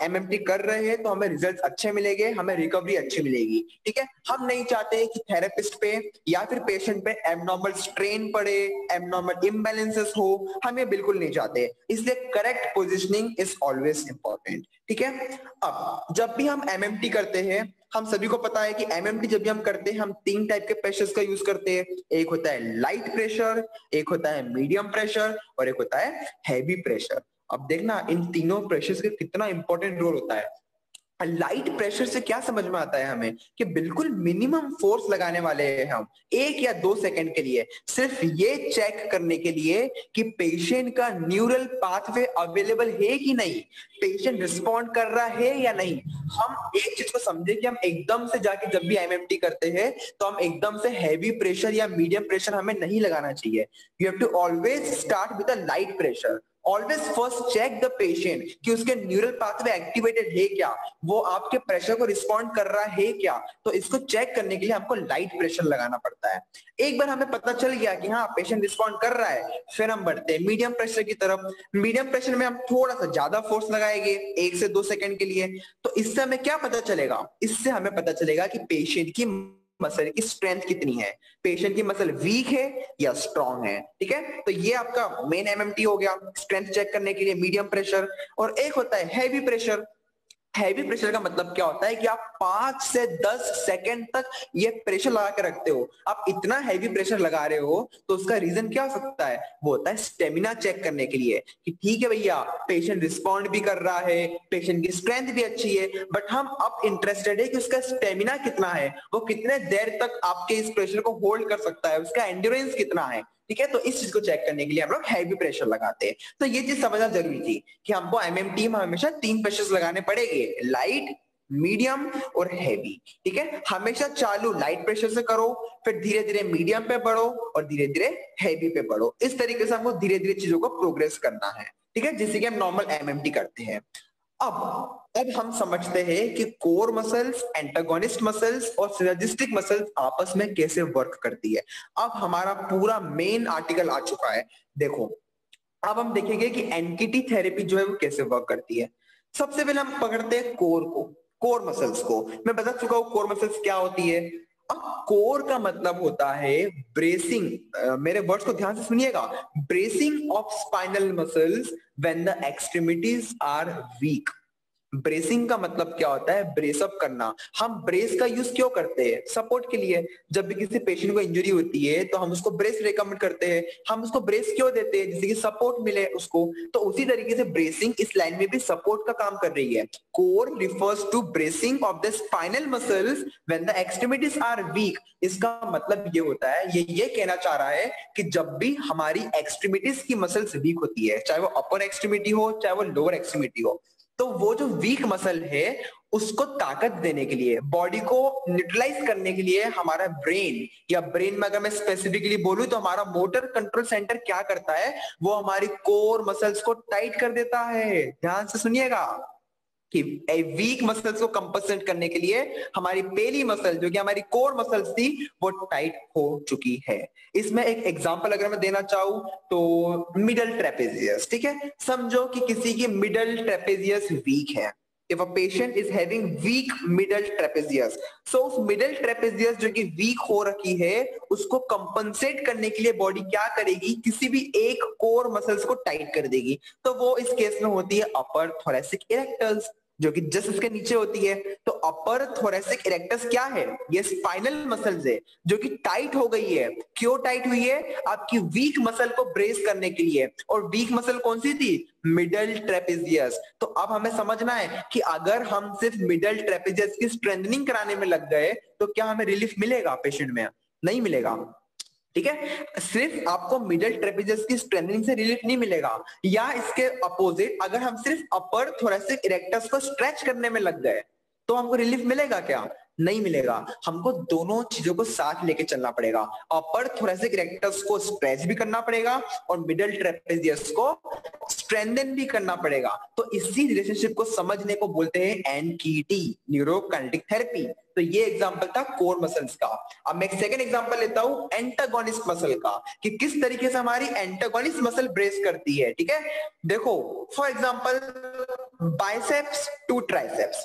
एमएमटी कर रहे हैं तो हमें रिजल्ट्स अच्छे मिलेंगे, हमें रिकवरी अच्छी मिलेगी। ठीक है, हम नहीं चाहते कि थेरेपिस्ट पे या फिर पेशेंट पे एबनॉर्मल स्ट्रेन पड़े, एबनॉर्मल इम्बैलेंसेस हो, हम ये बिल्कुल नहीं चाहते। इसलिए correct positioning is always important. ठीक है, अब जब भी हम एमएमटी करते हैं, हम सभी को पता है कि एमएमटी जब भी हम करते हैं, हम तीन टाइप के प्रेशर्स का यूज करते हैं। एक होता है लाइट प्रेशर, एक होता है मीडियम प्रेशर और एक होता है हैवी प्रेशर। अब देखना, इन तीनों प्रेशर्स का कितना इंपॉर्टेंट रोल होता है। लाइट प्रेशर से क्या समझ में आता है हमें, कि बिल्कुल मिनिमम फोर्स लगाने वाले हैं हम, 1 या 2 सेकंड के लिए, सिर्फ ये चेक करने के लिए कि पेशेंट का न्यूरल पाथवे अवेलेबल है कि नहीं, पेशेंट रिस्पॉन्ड कर रहा है या नहीं। हम एक चीज को समझे कि हम एकदम से जाके जब भी एमएमटी करते हैं तो हम एकदम से हैवी प्रेशर या मीडियम प्रेशर हमें नहीं लगाना चाहिए। You have to always start with a light pressure. Always first check the patient कि उसके न्यूरल पाथवे एक्टिवेटेड है क्या, वो आपके प्रेशर को रिस्पॉन्ड कर रहा है क्या। तो इसको चेक करने के लिए हमको लाइट प्रेशर लगाना पड़ता है। एक बार हमें पता चल गया कि हाँ पेशेंट रिस्पॉन्ड कर रहा है, फिर हम बढ़ते हैं मीडियम प्रेशर की तरफ। मीडियम प्रेशर में हम थोड़ा सा ज्यादा फोर्स लगाएंगे 1 से 2 सेकंड के लिए। तो इससे हमें क्या पता चलेगा, इससे हमें पता चलेगा कि पेशेंट की मसल की स्ट्रेंथ कितनी है, पेशेंट की मसल वीक है या स्ट्रांग है। ठीक है, तो ये आपका मेन एमएमटी हो गया, स्ट्रेंथ चेक करने के लिए मीडियम प्रेशर। और एक होता है हैवी प्रेशर। हैवी प्रेशर का मतलब क्या होता है कि आप 5 से 10 सेकंड तक ये प्रेशर लगा के रखते हो। आप इतना हैवी प्रेशर लगा रहे हो तो उसका रीजन क्या हो सकता है, वो होता है स्टेमिना चेक करने के लिए, कि ठीक है भैया पेशेंट रिस्पॉन्ड भी कर रहा है, पेशेंट की स्ट्रेंथ भी अच्छी है, बट हम अब इंटरेस्टेड है कि उसका स्टेमिना कितना है, वो कितने देर तक आपके इस प्रेशर को होल्ड कर सकता है, उसका एंड्योरेंस कितना है। ठीक है, तो इस चीज को चेक करने के लिए हम लोग हैवी प्रेशर लगाते हैं। तो ये चीज समझना जरूरी थी कि हमको एमएमटी में हमेशा 3 प्रेशर्स लगाने पड़ेंगे, लाइट, मीडियम और हैवी। ठीक है, हमेशा चालू लाइट प्रेशर से करो, फिर धीरे धीरे मीडियम पे बढ़ो और धीरे धीरे हैवी पे बढ़ो। इस तरीके से हमको धीरे धीरे चीजों को प्रोग्रेस करना है। ठीक है, जिससे कि हम नॉर्मल एमएमटी करते हैं। अब हम समझते हैं कि कोर मसल्स, एंटागोनिस्ट मसल्स और सिनर्जिस्टिक मसल्स आपस में कैसे वर्क करती है। अब हमारा पूरा मेन आर्टिकल आ चुका है। देखो, अब हम देखेंगे कि एनकेटी थेरेपी जो है वो कैसे वर्क करती है। सबसे पहले हम पकड़ते हैं कोर को, कोर मसल्स को। मैं बता चुका हूं कोर मसल्स क्या होती है। अब कोर का मतलब होता है ब्रेसिंग, मेरे वर्ड्स को ध्यान से सुनिएगा, bracing of spinal muscles when the extremities are weak. Bracing का मतलब क्या होता है? ब्रेसअप करना। हम ब्रेस का यूज क्यों करते हैं? सपोर्ट के लिए। जब भी किसी पेशेंट को इंजरी होती है तो हम उसको ब्रेस रेकमेंड करते हैं। हम उसको ब्रेस क्यों देते हैं? जिससे कि सपोर्ट मिले उसको। तो उसी तरीके से ब्रेसिंग इस लाइन में भी सपोर्ट का काम कर रही है। Core refers to bracing of the spinal muscles when the extremities are weak. इसका मतलब ये होता है, ये कहना चाह रहा है कि जब भी हमारी एक्सट्रीमिटीज की मसल्स वीक होती है, चाहे वो अपर एक्सट्रीमिटी हो चाहे वो लोअर एक्सट्रीमिटी हो, तो वो जो वीक मसल है उसको ताकत देने के लिए, बॉडी को न्यूट्रलाइज करने के लिए हमारा ब्रेन, या ब्रेन में अगर मैं स्पेसिफिकली बोलूं तो हमारा मोटर कंट्रोल सेंटर क्या करता है? वो हमारी कोर मसल्स को टाइट कर देता है। ध्यान से सुनिएगा कि वीक मसल्स को कंपनसेट करने के लिए हमारी पहली मसल जो कि हमारी कोर मसल्स थी वो टाइट हो चुकी है। इसमें एक एग्जांपल अगर मैं देना चाहूं तो मिडल ट्रेपेजियस। ठीक है, समझो कि किसी की मिडल ट्रेपेजियस वीक है। If a patient is having weak middle trapezius, so उस middle trapezius जो कि वीक हो रखी है उसको कंपनसेट करने के लिए बॉडी क्या करेगी? किसी भी एक कोर मसल्स को टाइट कर देगी। तो वो इस केस में होती है अपर थोरैसिक इरेक्टस, जो कि जस्ट इसके नीचे होती है। तो अपर थोरैसिक इरेक्टस क्या है? ये स्पाइनल मसल्स है जो कि टाइट हो गई है। क्यों टाइट हुई है? आपकी वीक मसल को ब्रेस करने के लिए। और वीक मसल कौन सी थी? Middle trapezius. तो अब हमें समझना है कि अगर हम सिर्फ मिडल ट्रेपेजियस की स्ट्रेंथनिंग कराने में लग गए तो क्या हमें रिलीफ मिलेगा पेशेंट में? नहीं मिलेगा। ठीक है, सिर्फ आपको मिडल ट्रेपेजियस की स्ट्रेंथनिंग से रिलीफ नहीं मिलेगा, या इसके अपोजिट अगर हम सिर्फ अपर थोरैसिक इरेक्टस को स्ट्रेच करने में लग गए तो हमको रिलीफ मिलेगा क्या? नहीं मिलेगा। हमको दोनों चीजों को साथ लेके चलना पड़ेगा। अपर थोरैसिक इरेक्टस को स्ट्रेच भी करना पड़ेगा और मिडल ट्रेपेजियस को स्ट्रेंथन भी करना पड़ेगा। तो इसी रिलेशनशिप को समझने को बोलते हैं एनकेटी, न्यूरोकाइनेटिक थेरेपी। तो ये एग्जांपल था कोर मसल्स का। अब मैं एक सेकंड एग्जांपल लेता हूं एंटागोनिस्ट मसल का, कि किस तरीके से हमारी एंटागोनिस्ट मसल ब्रेस करती है। ठीक है, देखो for example biceps to triceps.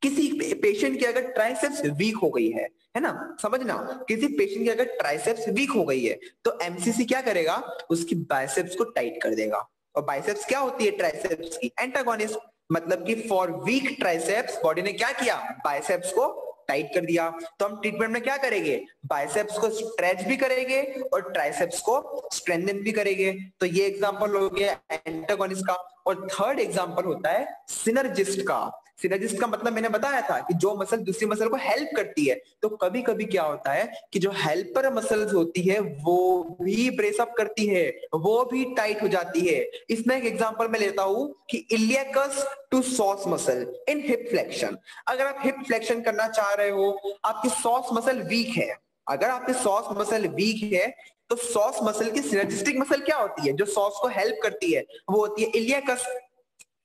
किसी पेशेंट की अगर ट्राइसेप्स वीक हो गई है ना, समझना, किसी पेशेंट की अगर ट्राइसेप्स वीक हो गई है तो एमसीसी क्या करेगा? उसकी बाइसेप्स को टाइट कर देगा। और बाइसेप्स क्या होती है ट्राइसेप्स की? एंटागोनिस्ट। मतलब कि फॉर वीक ट्राइसेप्स बॉडी ने क्या किया? बाइसेप्स को टाइट कर दिया। तो हम ट्रीटमेंट में क्या करेंगे? बाइसेप्स को स्ट्रेच भी करेंगे और ट्राइसेप्स को स्ट्रेंथन भी करेंगे। तो ये एग्जांपल हो गया एंटागोनिस्ट का। और थर्ड एग्जांपल होता है सिनर्जिस्ट का। सिनर्जिस्ट का मतलब मैंने बताया था कि जो मसल दूसरी मसल को हेल्प करती है। तो कभी कभी क्या होता है कि जो हेल्पर मसल्स होती है वो भी ब्रेसअप करती है, वो भी टाइट हो जाती है। इसमें एक एग्जांपल मैं लेता हूं कि iliacus to psoas muscle in hip flexion. अगर आप हिप फ्लेक्शन करना चाह रहे हो, आपकी सॉस मसल वीक है, अगर आपकी सॉस मसल वीक है तो सॉस मसल की सिनर्जिस्टिक मसल क्या होती है जो सॉस को हेल्प करती है? वो होती है इलियकस।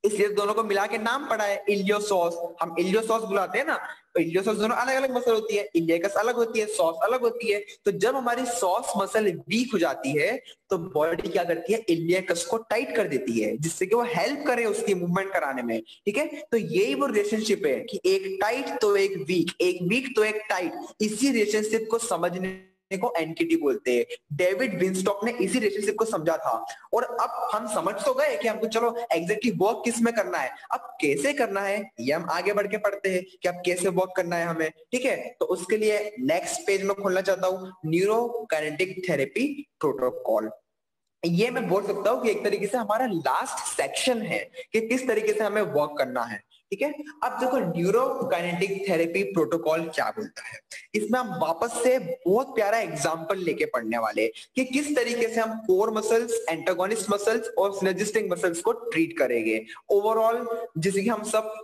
इसलिए दोनों को मिला के नाम पड़ा है इलियोसॉस। हम इलियोसॉस बुलाते हैं ना, तो इलियोसॉस दोनों अलग अलग मसल होती है, इलियकस अलग होती है, सॉस अलग होती है। तो जब हमारी सॉस मसल वीक हो जाती है तो बॉडी क्या करती है? इलियकस को टाइट कर देती है जिससे कि वो हेल्प करे उसकी मूवमेंट कराने में। ठीक है, तो यही वो रिलेशनशिप है कि एक टाइट तो एक वीक तो एक टाइट। इसी रिलेशनशिप को समझने को एनकेटी बोलते हैं। डेविड विंस्टॉक ने इसी रिलेशनशिप को समझा था। और अब हम समझ तो गए कि हमको चलो एग्जैक्टली वर्क किस में करना है, अब कैसे करना है ये हम आगे बढ़ के पढ़ते हैं कि अब कैसे वर्क करना है हमें। ठीक है, तो उसके लिए नेक्स्ट पेज में खोलना चाहता हूं, न्यूरोकाइनेटिक थेरेपी प्रोटोकॉल। ये मैं बोल सकता हूं कि एक तरीके से हमारा लास्ट सेक्शन है कि किस तरीके से हमें वर्क करना है। ठीक है। अब देखो न्यूरोकाइनेटिक थेरेपी प्रोटोकॉल क्या बोलता है, इसमें हम वापस से बहुत प्यारा एग्जांपल लेके पढ़ने वाले हैं कि किस तरीके से हम कोर मसल्स, एंटागोनिस्ट मसल्स और सिनर्जिस्टिक मसल्स को ट्रीट करेंगे ओवरऑल। जैसे कि हम सब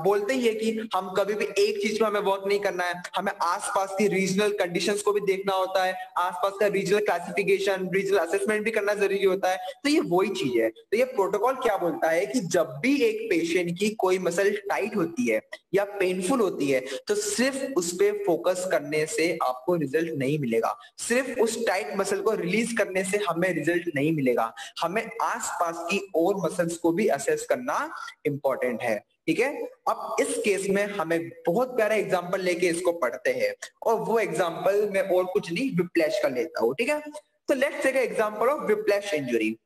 बोलते ही है कि हम कभी भी एक चीज में हमें वर्क नहीं करना है, हमें आसपास की रीजनल कंडीशंस को भी देखना होता है, आसपास का रीजनल क्लासिफिकेशन, रीजनल असेसमेंट भी करना जरूरी होता है। तो ये वही चीज है। तो ये प्रोटोकॉल क्या बोलता है कि जब भी एक पेशेंट की कोई मसल टाइट होती है या पेनफुल होती है तो सिर्फ उस पे फोकस करने से आपको रिजल्ट नहीं मिलेगा, सिर्फ उस टाइट मसल को रिलीज करने से हमें रिजल्ट नहीं मिलेगा, हमें आसपास की और मसल्स को भी असेस करना इंपॉर्टेंट है। ठीक है। अब इस केस में हमें बहुत प्यारा एग्जांपल लेके इसको पढ़ते हैं और वो एग्जांपल मैं और कुछ नहीं विप्लैश का लेता हूं। ठीक है। तो let's take example of whiplash injury.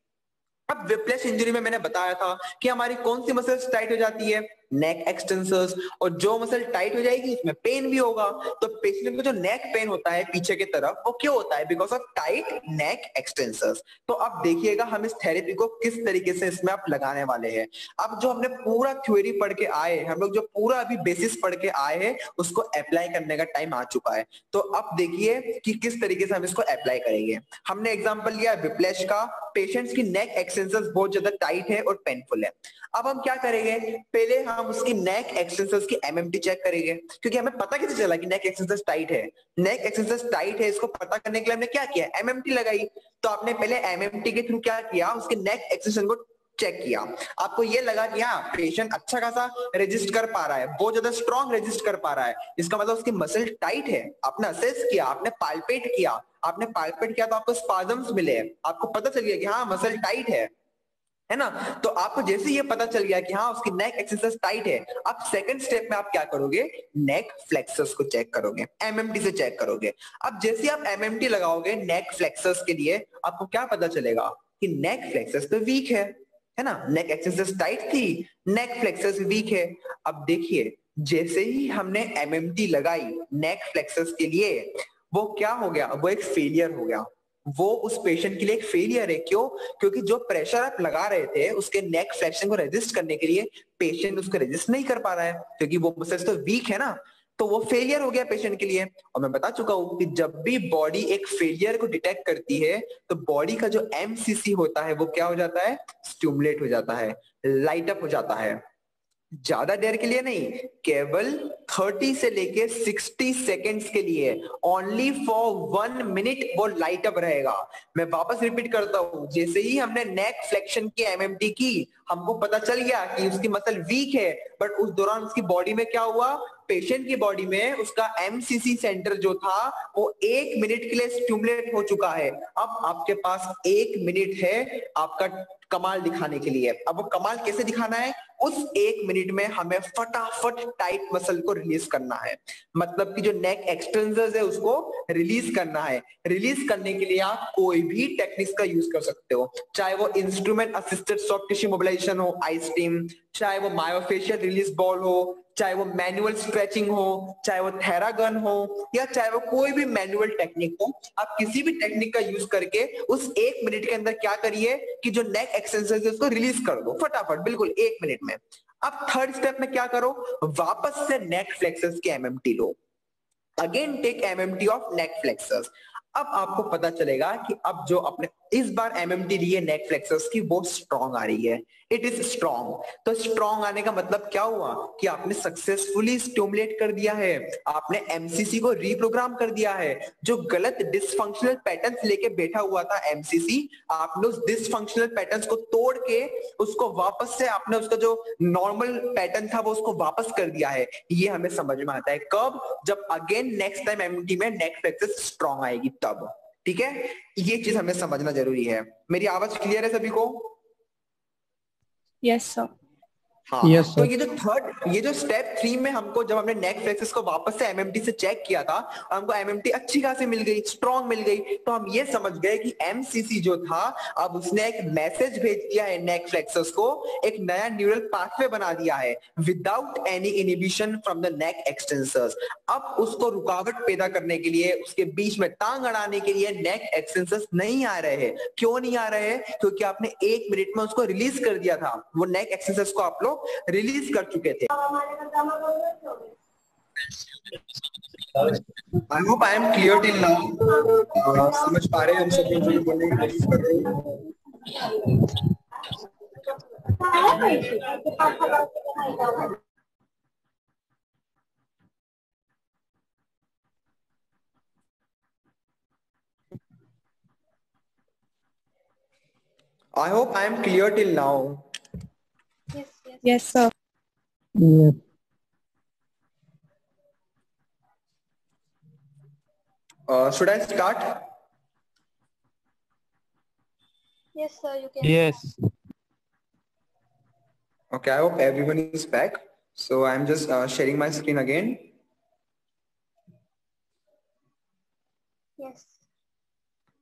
अब विप्लैश इंजरी में मैंने बताया था कि हमारी कौन सी मसल्स टाइट हो जाती है, नेक एक्सटेंसर्स, और जो मसल टाइट हो जाएगी उसमें पेन भी होगा। तो पेशेंट को जो नेक पेन होता है पीछे की तरफ वो क्यों होता है, because of tight neck extensors. तो अब देखिएगा हम इस थेरेपी को किस तरीके से इसमें आप लगाने वाले हैं। अब जो हमने पूरा थ्योरी पढ़ के आए, हम लोग जो पूरा अभी बेसिस पढ़ के आए हैं उसको अप्लाई करने का टाइम आ चुका है। तो अब देखिए कि किस तरीके से हम इसको अप्लाई करेंगे। हमने एग्जांपल लिया विप्लैश का, पेशेंट्स की नेक एक्सटेंसर्स बहुत ज्यादा टाइट है और पेनफुल है। अब हम क्या करेंगे, पहले हम उसकी नेक एक्सटेंसर्स की एमएमटी चेक करेंगे, क्योंकि हमें पता कैसे चला कि नेक एक्सटेंसर्स टाइट है। नेक एक्सटेंसर्स टाइट है इसको पता करने के लिए हमने क्या किया, एमएमटी लगाई। तो आपने पहले एमएमटी के थ्रू क्या किया, उसके नेक एक्सटेंशन को चेक किया। आपको ये लगा कि हाँ पेशेंट अच्छा खासा रेजिस्ट कर पा रहा है, बहुत ज्यादा स्ट्रॉन्ग रेजिस्ट कर पा रहा है, इसका मतलब उसकी मसल टाइट है। आपने असेस किया, आपने पाल्पेट किया, आपने पाल्पेट किया तो आपको स्पाजम्स मिले, आपको पता चल गया कि हाँ मसल टाइट है ना। तो आपको जैसे ये पता चल गया कि हाँ उसकी नेक एक्सटेंसर्स टाइट है, अब सेकंड स्टेप में आप क्या करोगे, नेक फ्लेक्सर्स को चेक करोगे, एमएमटी से चेक करोगे। अब जैसे आप एमएमटी लगाओगे नेक फ्लेक्सर्स के लिए, आपको क्या पता चलेगा कि नेक फ्लेक्सर्स तो वीक है ना, नेक एक्सटेंसर्स टाइट थी, नेक फ्लेक्सर्स वीक है। अब देखिए जैसे ही हमने एमएमटी लगाई नेक फ्लेक्सर्स के लिए, वो क्या हो गया, वो एक फेलियर हो गया। वो उस पेशेंट के लिए एक फेलियर है। क्यों, क्योंकि जो प्रेशर आप लगा रहे थे उसके नेक फ्लेक्शन को रेजिस्ट करने के लिए, पेशेंट उसको रेजिस्ट नहीं कर पा रहा है क्योंकि वो मसल्स तो वीक है ना। तो वो फेलियर हो गया पेशेंट के लिए। और मैं बता चुका हूं कि जब भी बॉडी एक फेलियर को डिटेक्ट करती है तो बॉडी का जो एमसीसी होता है वो क्या हो जाता है, स्टिमुलेट हो जाता है, लाइट अप हो जाता है। ज्यादा देर के लिए नहीं, केवल 30 से लेके 60 सेकेंड्स के लिए, ओनली फॉर 1 मिनट वो लाइट अप रहेगा। मैं वापस रिपीट करता हूं, जैसे ही हमने नेक फ्लेक्शन की एमएमटी की, हमको पता चल गया कि उसकी मसल वीक है, बट उस दौरान उसकी बॉडी में क्या हुआ, पेशेंट की बॉडी में उसका एमसीसी सेंटर जो था वो 1 मिनट के लिए स्टिमुलेट हो चुका है। अब आपके पास 1 मिनट है आपका कमाल दिखाने के लिए। अब वो कमाल कैसे दिखाना है, उस 1 मिनट में हमें फटाफट टाइट मसल को रिलीज करना है, मतलब कि जो नेक एक्सटेंसर्स है उसको रिलीज करना है। रिलीज करने के लिए आप कोई भी टेक्निक्स का यूज कर सकते हो, चाहे वो instrument assisted soft tissue mobilisation हो, आई स्टीम, चाहे वो मायोफेशियल रिलीज बॉल हो, चाहे वो मैनुअल स्ट्रेचिंग हो, चाहे वो थेरागन हो, या चाहे वो कोई भी मैनुअल टेक्निक हो। आप किसी भी टेक्निक का यूज करके उस 1 मिनट के अंदर क्या करिए कि जो नेक एक्सटेंसर्स है उसको रिलीज कर दो फटाफट, बिल्कुल 1 मिनट में। अब थर्ड स्टेप में क्या करो, वापस से नेक फ्लेक्सर्स की एमएमटी लो, again take MMT of neck flexors. अब आपको पता चलेगा कि अब जो अपने इस बार एमएमटी ली है नेक फ्लेक्सर्स की वो स्ट्रॉन्ग आ रही है, इट इज स्ट्रॉन्ग। तो स्ट्रॉन्ग आने का मतलब क्या हुआ कि आपने सक्सेसफुली स्टिमुलेट कर दिया है, आपने एमसीसी को रीप्रोग्राम कर दिया है। जो गलत डिसफंक्शनल पैटर्न्स लेके बैठा हुआ था एमसीसी, आपने उस डिसफंक्शनल पैटर्न्स को तोड़ के उसको वापस से आपने उसका जो नॉर्मल पैटर्न था वो उसको वापस कर दिया है। ये हमें समझ में आता है कब, जब अगेन नेक्स्ट टाइम एमएमटी में नेक फ्लेक्सर्स स्ट्रॉन्ग आएगी तब। ठीक है, ये चीज हमें समझना जरूरी है। मेरी आवाज क्लियर है सभी को? Yes sir. हाँ yes, तो ये जो स्टेप 3 में हमको, जब हमने नेक फ्लेक्सर्स को वापस से एमएमटी से चेक किया था, हमको एमएमटी अच्छी खासी मिल गई, स्ट्रॉन्ग मिल गई, तो हम ये समझ गए कि एमसीसी जो था अब उसने एक मैसेज भेज दिया है नेक फ्लेक्सर्स को, एक नया न्यूरल पाथवे बना दिया है without any inhibition from the neck extensors. अब उसको रुकावट पैदा करने के लिए, उसके बीच में टांग अड़ाने के लिए नेक एक्सटेंसर्स नहीं आ रहे हैं। क्यों नहीं आ रहे हैं? क्योंकि आपने 1 मिनट में उसको रिलीज कर दिया था। वो नेक एक्सटेंसर्स को आप लोग रिलीज कर चुके थे। I hope I am clear till now. समझ पा रहे हैं हम सब जो बोलने की कोशिश कर रहे हैं? I hope I am clear till now. Yes, sir. Should I start? Yes, sir, you can. Yes. Okay, I hope everyone is back. So I'm just sharing my screen again. Yes.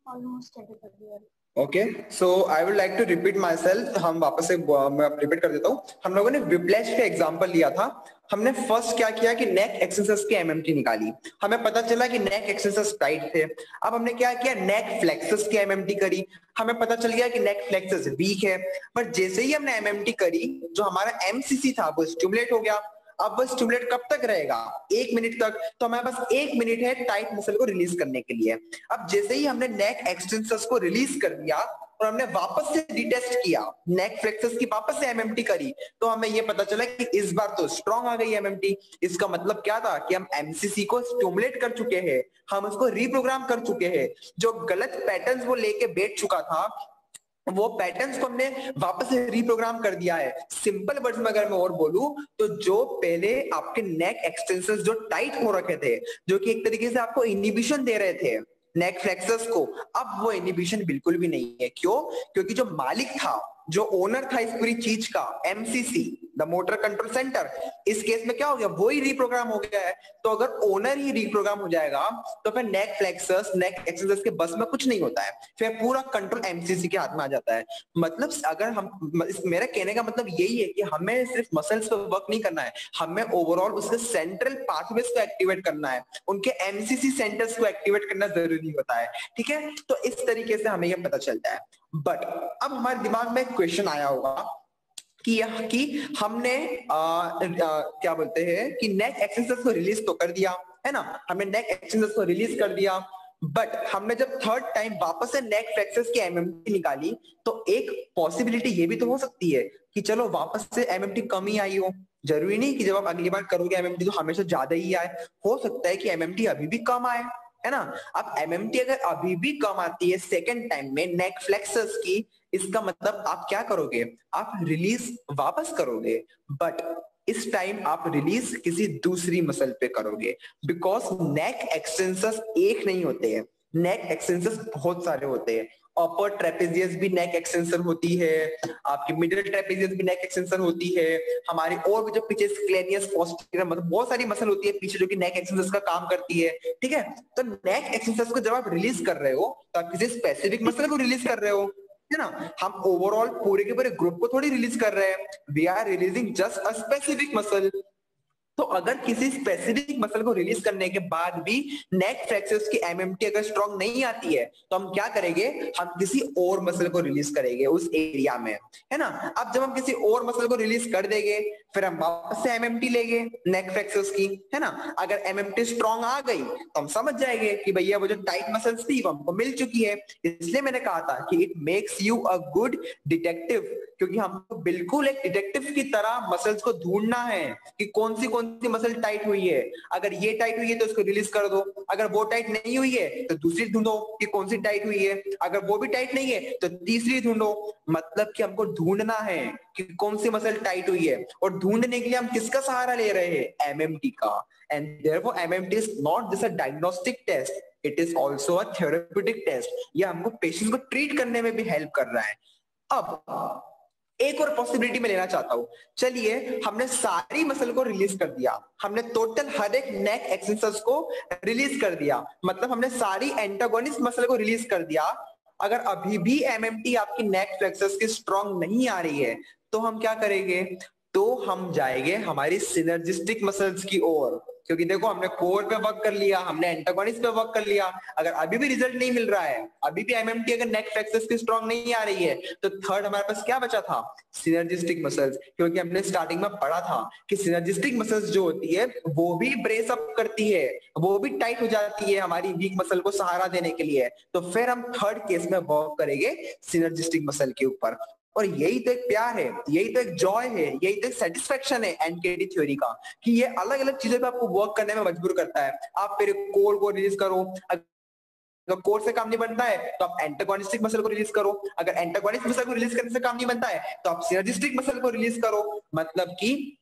Almost everybody. Okay so I would like to repeat myself. हम वापस से मैं repeat कर देता हूँ। हम लोगों ने विप्लैश का एग्जांपल लिया था। हमने फर्स्ट क्या किया कि नेक एक्सटेंसर्स की एमएमटी निकाली। हमें पता चला कि नेक एक्सटेंसर्स टाइट थे। अब हमने क्या किया, नेक फ्लेक्सस की एमएमटी करी। हमें पता चल गया कि नेक फ्लेक्सस वीक है। पर जैसे ही हमने एमएमटी करी, जो हमारा एमसीसी था वो स्टिमुलेट हो गया। अब वो स्टिमुलेट कब तक रहेगा, 1 मिनट तक। तो हमारे पास 1 मिनट है टाइट मसल को रिलीज करने के लिए। अब जैसे ही हमने नेक एक्सटेंसर्स को रिलीज कर दिया और हमने वापस से रिटेस्ट किया, नेक फ्लेक्सस की वापस से एमएमटी करी, तो हमें ये पता चला कि इस बार तो स्ट्रॉन्ग आ गई एमएमटी। इसका मतलब क्या था कि हम एमसीसी को स्टिमुलेट कर चुके हैं, हम उसको रिप्रोग्राम कर चुके हैं। जो गलत पैटर्न्स वो लेके बैठ चुका था, वो पैटर्न्स को हमने वापस से रिप्रोग्राम कर दिया है। सिंपल वर्ड्स में अगर मैं और बोलूं तो जो पहले आपके नेक एक्सटेंसर्स जो टाइट हो रखे थे, जो कि एक तरीके से आपको इनहिबिशन दे रहे थे नेक फ्लेक्सर्स को, अब वो इनहिबिशन बिल्कुल भी नहीं है। क्यों? क्योंकि जो मालिक था, जो ओनर था इस पूरी चीज का, MCC the motor control centre, इस केस में क्या हो गया, वो ही रिप्रोग्राम हो गया है। तो अगर ओनर ही रिप्रोग्राम हो जाएगा तो फिर नेक फ्लेक्सर्स नेक एक्सटेंसर्स के बस में कुछ नहीं होता है, फिर पूरा कंट्रोल एमसीसी के हाथ में आ जाता है। मतलब अगर हम, मेरा कहने का मतलब यही है कि हमें सिर्फ मसल्स पे वर्क नहीं करना है, हमें ओवरऑल उसके सेंट्रल पाथवेज को एक्टिवेट करना है, उनके एमसीसी सेंटर्स को एक्टिवेट करना जरूरी होता है। ठीक है, तो इस तरीके से हमें यह पता चलता है। बट अब हमारे दिमाग में एक क्वेश्चन आया होगा कि हमने क्या बोलते हैं कि नेक एक्सटेंसर्स को रिलीज तो कर दिया है ना, हमने नेक एक्सटेंसर्स को रिलीज कर दिया, बट हमने जब थर्ड टाइम वापस से नेक फ्लेक्सर्स की एमएमटी निकाली, तो एक पॉसिबिलिटी ये भी तो हो सकती है कि चलो वापस से एमएमटी कम ही आई हो। जरूरी नहीं कि जब आप अगली बार करोगे एमएमटी तो हमेशा ज्यादा ही आए, हो सकता है कि एमएमटी अभी भी कम आए, है ना। अब एमएमटी अगर अभी भी कम आती है सेकंड टाइम में नेक फ्लेक्सर्स की, इसका मतलब आप क्या करोगे, आप रिलीज वापस करोगे, बट इस टाइम आप रिलीज किसी दूसरी मसल पे करोगे। बिकॉज नेक एक्सटेंसर्स एक नहीं होते हैं, नेक एक्सटेंसर्स बहुत सारे होते हैं। अपर ट्रेपेजियस भी नेक एक्सटेंसर होती है, आपकी मिडिल ट्रेपेजियस भी नेक एक्सटेंसर होती है, हमारी और भी जो पीछे स्क्लेनियस पोस्टीरियर, मतलब बहुत सारी मसल होती है पीछे जो कि नेक एक्सटेंसर्स का काम करती है। ठीक है, तो नेक एक्सटेंसर्स को जब आप रिलीज कर रहे हो तो आप किसी स्पेसिफिक मसल को रिलीज कर रहे हो, है ना। हम ओवरऑल पूरे के पूरे ग्रुप को थोड़ी रिलीज कर रहे हैं, we are releasing just a specific muscle. तो अगर किसी स्पेसिफिक मसल को रिलीज करने के बाद भी नेक फ्लेक्सर्स की एमएमटी अगर स्ट्रांग नहीं आती है, तो हम क्या करेंगे, हम किसी और मसल को रिलीज करेंगे उस एरिया में, है ना। अब जब हम किसी और मसल को रिलीज कर देंगे, फिर हम वापस से एमएमटी लेंगे नेक फ्लेक्सर्स की, है ना। अगर एमएमटी स्ट्रांग आ गई तो हम समझ जाएंगे कि भैया वो जो टाइट मसल्स थी वो हमको मिल चुकी है। इसलिए मैंने कहा था कि it makes you a good detective, क्योंकि हमको बिल्कुल एक डिटेक्टिव की तरह मसल्स को ढूंढना है कि कौन सी मसल टाइट हुई है। अगर ये टाइट हुई है तो उसको रिलीज कर दो, अगर वो टाइट नहीं हुई है तो दूसरी ढूंढो कि कौन सी टाइट हुई है, अगर वो भी टाइट नहीं है तो तीसरी ढूंढो। मतलब कि हमको ढूंढना है कि कौन सी मसल टाइट हुई है, और ढूंढने के लिए हम किसका सहारा ले रहे हैं, एमएमटी का। And therefore MMT is not just a diagnostic test, it is also a therapeutic test. ये हमको पेशेंट को ट्रीट करने में भी हेल्प कर रहा है। अब एक और पॉसिबिलिटी में लेना चाहता हूं। चलिए, हमने सारी मसल को रिलीज कर दिया, हमने टोटल हर एक नेक एक्सटेंसर्स को रिलीज कर दिया, मतलब हमने सारी एंटागोनिस्ट मसल को रिलीज कर दिया। अगर अभी भी एमएमटी आपकी नेक फ्लेक्सर्स की स्ट्रांग नहीं आ रही है, तो हम क्या करेंगे, तो हम जाएंगे हमारी सिनर्जिस्टिक मसल्स की ओर। क्योंकि देखो हमने कोर पे वर्क कर लिया, हमने एंटागोनिस्ट पे वर्क कर लिया। अगर अभी भी रिजल्ट नहीं मिल रहा है, अभी भी एमएमटी अगर नेक फ्लेक्सस की स्ट्रांग नहीं आ रही है, तो थर्ड हमारे पास क्या बचा था? Synergistic muscles. क्योंकि हमने स्टार्टिंग में पढ़ा था कि सिनर्जिस्टिक मसल्स जो होती है वो भी ब्रेस अप करती है, वो भी टाइट हो जाती है हमारी वीक मसल को सहारा देने के लिए। तो फिर हम थर्ड केस में वर्क करेंगे सिनर्जिस्टिक मसल के ऊपर। और यही तो एक प्यार है, यही तो एक जॉय है, यही तो एक सेटिस्फेक्शन है एनकेडी थ्योरी का, कि ये अलग अलग चीजों पे आपको वर्क करने में मजबूर करता है। आप फिर कोर को रिलीज करो, अगर कोर से काम नहीं बनता है तो आप एंटागोनिस्टिक मसल को रिलीज करो, अगर एंटागोनिस्ट मसल को रिलीज करने से काम नहीं बनता है तो आप सिनर्जिस्टिक मसल को रिलीज करो। मतलब कि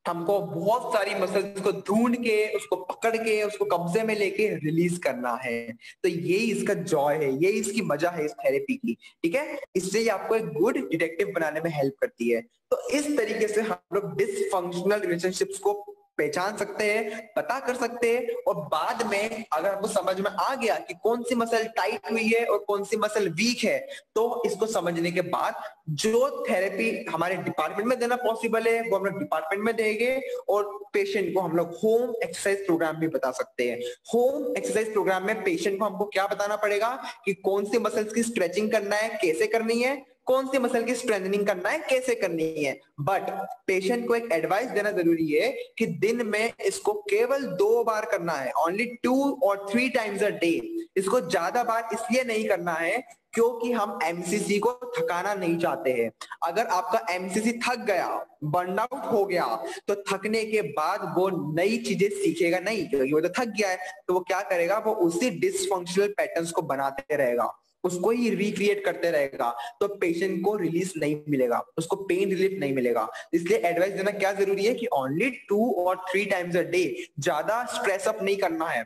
हमको बहुत सारी मसल्स को ढूंढ के, उसको पकड़ के, उसको कब्जे में लेके रिलीज करना है। तो यही इसका जॉय है, यही इसकी मजा है इस थेरेपी की, ठीक है। इससे ये आपको एक गुड डिटेक्टिव बनाने में हेल्प करती है। तो इस तरीके से हम लोग डिसफंक्शनल रिलेशनशिप्स को पहचान सकते हैं, पता कर सकते हैं, और बाद में अगर हमको समझ में आ गया कि कौन सी मसल टाइट हुई है और कौन सी मसल वीक है, तो इसको समझने के बाद जो थेरेपी हमारे डिपार्टमेंट में देना पॉसिबल है वो हम लोग डिपार्टमेंट में देंगे, और पेशेंट को हम लोग होम एक्सरसाइज प्रोग्राम भी बता सकते हैं। होम एक्सरसाइज प्रोग्राम में पेशेंट को हमको क्या बताना पड़ेगा कि कौन सी मसल्स की स्ट्रेचिंग करना है, कैसे करनी है, कौन सी मसल की स्ट्रेंथनिंग करना है, कैसे करनी है। बट पेशेंट को एक एडवाइस देना जरूरी है कि दिन में इसको केवल 2 बार करना है, only 2 or 3 times a day. इसको ज्यादा बार इसलिए नहीं करना है क्योंकि हम एमसीसी को थकाना नहीं चाहते हैं। अगर आपका एमसीसी थक गया, बर्न आउट हो गया, तो थकने के बाद वो नई चीजें सीखेगा नहीं, क्योंकि वो तो थक गया है। तो वो क्या करेगा, वो उसी डिसफंक्शनल पैटर्न्स को बनाते रहेगा, उसको ही रिक्रिएट करते रहेगा। तो पेशेंट को रिलीज नहीं मिलेगा, उसको पेन रिलीफ नहीं मिलेगा। इसलिए एडवाइस देना क्या जरूरी है कि only 2 or 3 times a day. ज्यादा स्ट्रेस अप नहीं करना है,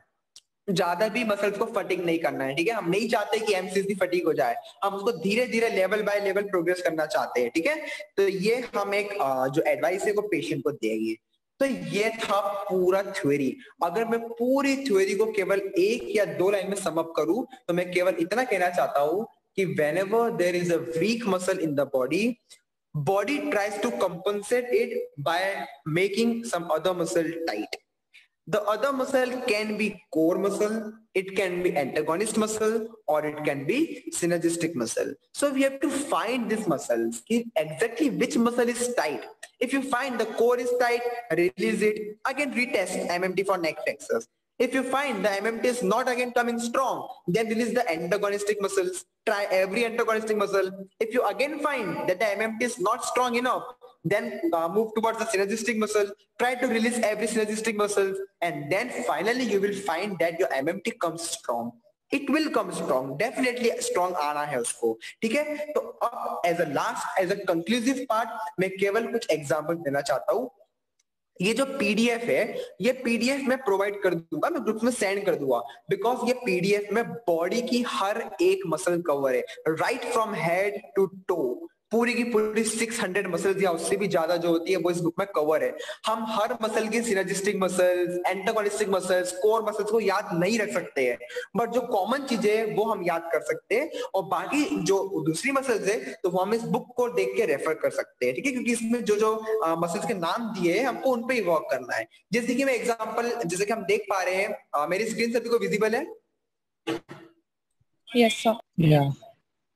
ज्यादा भी मसल्स को फटीग नहीं करना है, ठीक है। हम नहीं चाहते कि एमसीसी फटीग हो जाए, हम उसको धीरे धीरे लेवल बाय लेवल प्रोग्रेस करना चाहते हैं, ठीक है। तो ये हम एक जो एडवाइस है वो पेशेंट को देंगे। तो ये था पूरा थ्योरी। अगर मैं पूरी थ्योरी को केवल 1 या 2 लाइन में सम अप करूं तो मैं केवल इतना कहना चाहता हूं कि whenever there is a weak muscle in the body tries to compensate it by making some other muscle tight. The other muscle can be core muscle, it can be antagonist muscle, or it can be synergistic muscle. So we have to find these muscles, exactly which muscle is tight. If you find the core is tight, release it. Again, retest MMT for neck flexors. If you find the MMT is not again coming strong, then release the antagonistic muscles. Try every antagonistic muscle. If you again find that the MMT is not strong enough, then move towards the synergistic muscle. Try to release every synergistic muscle, and then finally you will find that your MMT comes strong. It will come strong, definitely strong आना है उसको, ठीक है। तो अब as a last, as a conclusive part, मैं केवल कुछ एग्जांपल देना चाहता हूँ। ये जो पीडीएफ है, ये पीडीएफ मैं प्रोवाइड कर दूंगा, मैं ग्रुप में सेंड कर दूंगा, बिकॉज ये पीडीएफ में बॉडी की हर एक मसल कवर है, right from head to toe. पूरी की पूरी 600 मसल्स या उससे भी ज्यादा जो होती है वो इस बुक में कवर है। हम हर मसल की synergistic muscles, antagonistic muscles, core muscles को याद नहीं रख सकते हैं, बट जो कॉमन चीजें है वो हम याद कर सकते हैं, और बाकी जो दूसरी मसल्स है तो वो हम इस बुक को देख के रेफर कर सकते हैं, ठीक है। क्योंकि इसमें जो जो मसल्स के नाम दिए हैं हमको उन पे ही वर्क करना है। जैसे कि मैं एग्जांपल, जैसे कि हम देख पा रहे हैं, मेरी स्क्रीन सभी को विजिबल है? Yes, sir. Yeah.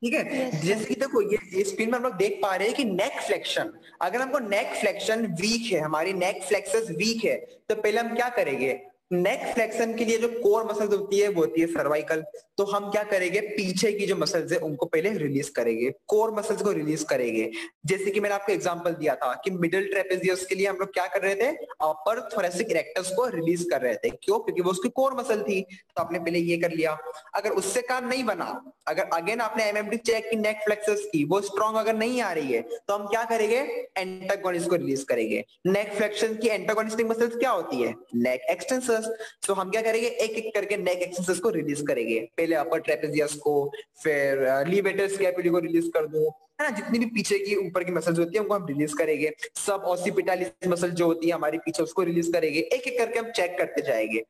ठीक है। जैसे कि देखो ये स्क्रीन में हम लोग देख पा रहे हैं कि नेक फ्लेक्शन, अगर हमको नेक फ्लेक्शन वीक है, हमारी नेक फ्लेक्सस वीक है, तो पहले हम क्या करेंगे, नेक फ्लेक्शन के लिए जो कोर मसल्स होती है वो होती है सर्वाइकल। तो हम क्या करेंगे, पीछे की जो मसल्स है उनको पहले रिलीज करेंगे, कोर मसल्स को रिलीज करेंगे। जैसे कि मैंने आपको एग्जांपल दिया था कि मिडिल ट्रेपेजियस के लिए हम लोग क्या कर रहे थे, अपर थोरेसिक इरेक्टस को रिलीज कर रहे थे। क्यों? क्योंकि वो उसकी कोर मसल थी, तो आपने पहले ये कर लिया। अगर उससे काम नहीं बना, अगर अगेन आपने एमएमटी चेक की नेक फ्लेक्सस की, वो स्ट्रॉन्ग अगर नहीं आ रही है, तो हम क्या करेंगे, एंटागोनिस्ट को रिलीज करेंगे। नेक फ्लेक्शन की एंटागोनिस्टिक मसल्स क्या होती है, नेक एक्सटेंसर्स। तो हम क्या करेंगे, एक एक करके नेक एक्सटेंसर्स को रिलीज करेंगे। पहले अपर ट्रेपेजियस को, फिर लीवेटर स्कैपुली को रिलीज कर दो, है ना। जितनी भी पीछे की ऊपर की मसल्स होती है उनको हम रिलीज करेंगे। सब ऑसिपिटालिस मसल जो होती है हमारी पीछे, उसको रिलीज करेंगे। एक एक करके हम चेक करते जाएंगे।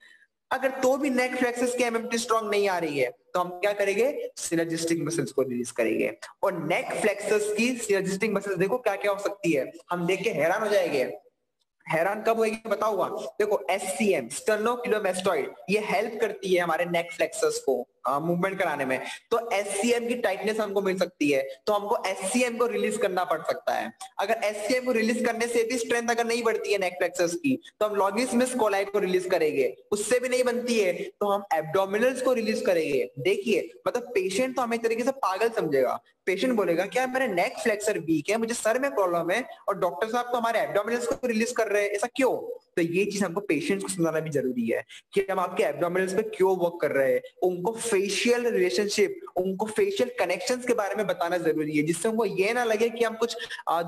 अगर तो भी नेक फ्लेक्सस की एमएमटी स्ट्रॉन्ग नहीं आ रही है, तो हम क्या करेंगे, सिनर्जिस्टिक मसल्स को रिलीज करेंगे। और नेक फ्लेक्सस की सिनर्जिस्टिक मसल्स देखो क्या क्या हो सकती है, हम देख के हैरान हो जाएंगे। हैरान कब होगी बताऊंगा। देखो SCM स्टर्नोक्लेडोमास्टोइड ये हेल्प करती है हमारे नेक फ्लेक्सर्स को मूवमेंट कराने में। तो SCM की टाइटनेस हमको मिल सकती है, तो हमको SCM को रिलीज करना पड़ सकता है। अगर SCM को रिलीज करने से भी स्ट्रेंथ अगर नहीं बढ़ती है नेक फ्लेक्सर्स की, तो हम लॉन्गिस्मस कोलाई को रिलीज करेंगे। उससे भी नहीं बनती है तो हम एब्डोमिनल्स को रिलीज करेंगे। देखिए मतलब पेशेंट तो हमें एक तरीके से पागल समझेगा। पेशेंट बोलेगा क्या मेरा नेक फ्लेक्सर वीक है, मुझे सर में प्रॉब्लम है, और डॉक्टर साहब तो हमारे एब्डोमिनल्स को रिलीज कर रहे हैं, ऐसा क्यों? तो ये चीज हमको पेशेंट्स को समझाना भी जरूरी है कि हम आपके एब्डोमिनल्स पे क्यों वर्क कर रहे हैं। उनको फेशियल रिलेशनशिप, उनको फेशियल कनेक्शंस के बारे में बताना जरूरी है, जिससे उनको ये ना लगे कि हम कुछ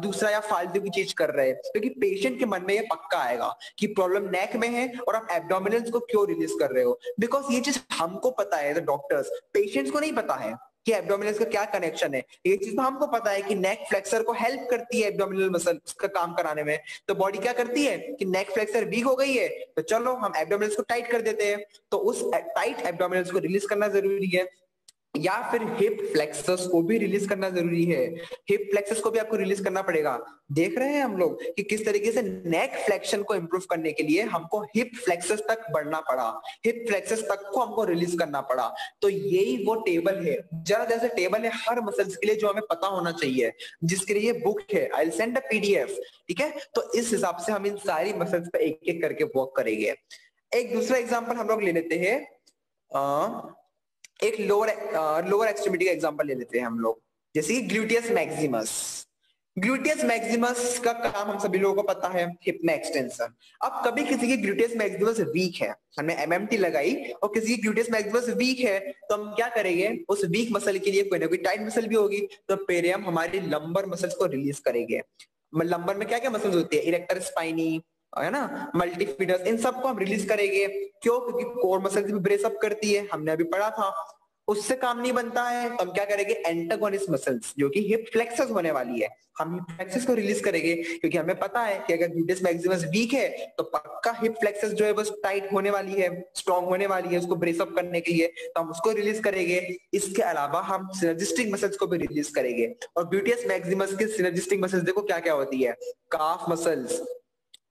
दूसरा या फालतू की चीज कर रहे हैं। क्योंकि पेशेंट के मन में ये पक्का आएगा कि प्रॉब्लम नेक में है और आप एब्डोमिनल्स को क्यों रिलीज कर रहे हो। बिकॉज ये चीज हमको पता है डॉक्टर्स, पेशेंट्स को नहीं पता है कि एब्डोमिनल्स का क्या कनेक्शन है। ये चीज तो हमको पता है कि नेक फ्लेक्सर को हेल्प करती है एब्डोमिनल मसल का काम कराने में। तो बॉडी क्या करती है कि नेक फ्लेक्सर वीक हो गई है तो चलो हम एब्डोमिनल्स को टाइट कर देते हैं। तो उस टाइट एब्डोमिनल्स को रिलीज करना जरूरी है। या फिर हिप फ्लेक्सस को भी रिलीज करना जरूरी है। हिप फ्लेक्सस को भी आपको रिलीज करना पड़ेगा। देख रहे हैं हम लोग कि किस तरीके से नेक फ्लेक्शन को इंप्रूव करने के लिए हमको हिप फ्लेक्सस तक बढ़ना पड़ा, हिप फ्लेक्सस तक को हमको रिलीज करना पड़ा। तो यही वो टेबल है, जरा जैसे टेबल है हर मसल्स के लिए जो हमें पता होना चाहिए, जिसके लिए बुक है। I will send a PDF, ठीक है। तो इस हिसाब से हम इन सारी मसल्स पे एक एक करके वर्क करेंगे। एक दूसरा एग्जाम्पल हम लोग ले लेते हैं, एक लोअर एक्सट्रीमिटी का एग्जांपल ले लेते हैं हम लोग, जैसे कि ग्लूटियस मैक्सिमस। ग्लूटियस मैक्सिमस का काम हम सभी लोगों को पता है, हिप में एक्सटेंशन। अब कभी किसी की ग्लूटियस मैक्सिमस वीक है, हमने MMT लगाई और किसी की ग्लूटियस मैक्सिमस वीक है, तो हम क्या करेंगे, उस वीक मसल के लिए कोई ना कोई टाइट मसल भी होगी, तो पहले हम हमारी लंबर मसल्स को रिलीज करेंगे। लंबर में क्या क्या मसल्स होती है, इरेक्टर स्पाइनी, है ना, मल्टीफिडस, इन सबको हम रिलीज करेंगे। क्यों? क्योंकि कोर मसल्स भी ब्रेस अप करती है, हमने अभी पढ़ा था। उससे काम नहीं बनता है तो हम क्या करेंगे, एंटागोनिस्ट मसल्स जो कि हिप फ्लेक्सस होने वाली है, हम हिप फ्लेक्सस को रिलीज करेंगे। क्योंकि हमें पता है कि अगर ग्लूटियस मैक्सिमस वीक है तो पक्का हिप फ्लेक्सस जो है बस टाइट होने वाली है, स्ट्रॉन्ग होने वाली है उसको ब्रेस अप करने के लिए, तो हम उसको रिलीज करेंगे। इसके अलावा हम सिनर्जिस्टिक मसल्स को भी रिलीज करेंगे। और ग्लूटियस मैक्सिमस के सिनर्जिस्टिक मसल्स देखो क्या क्या होती है, काफ मसल्स,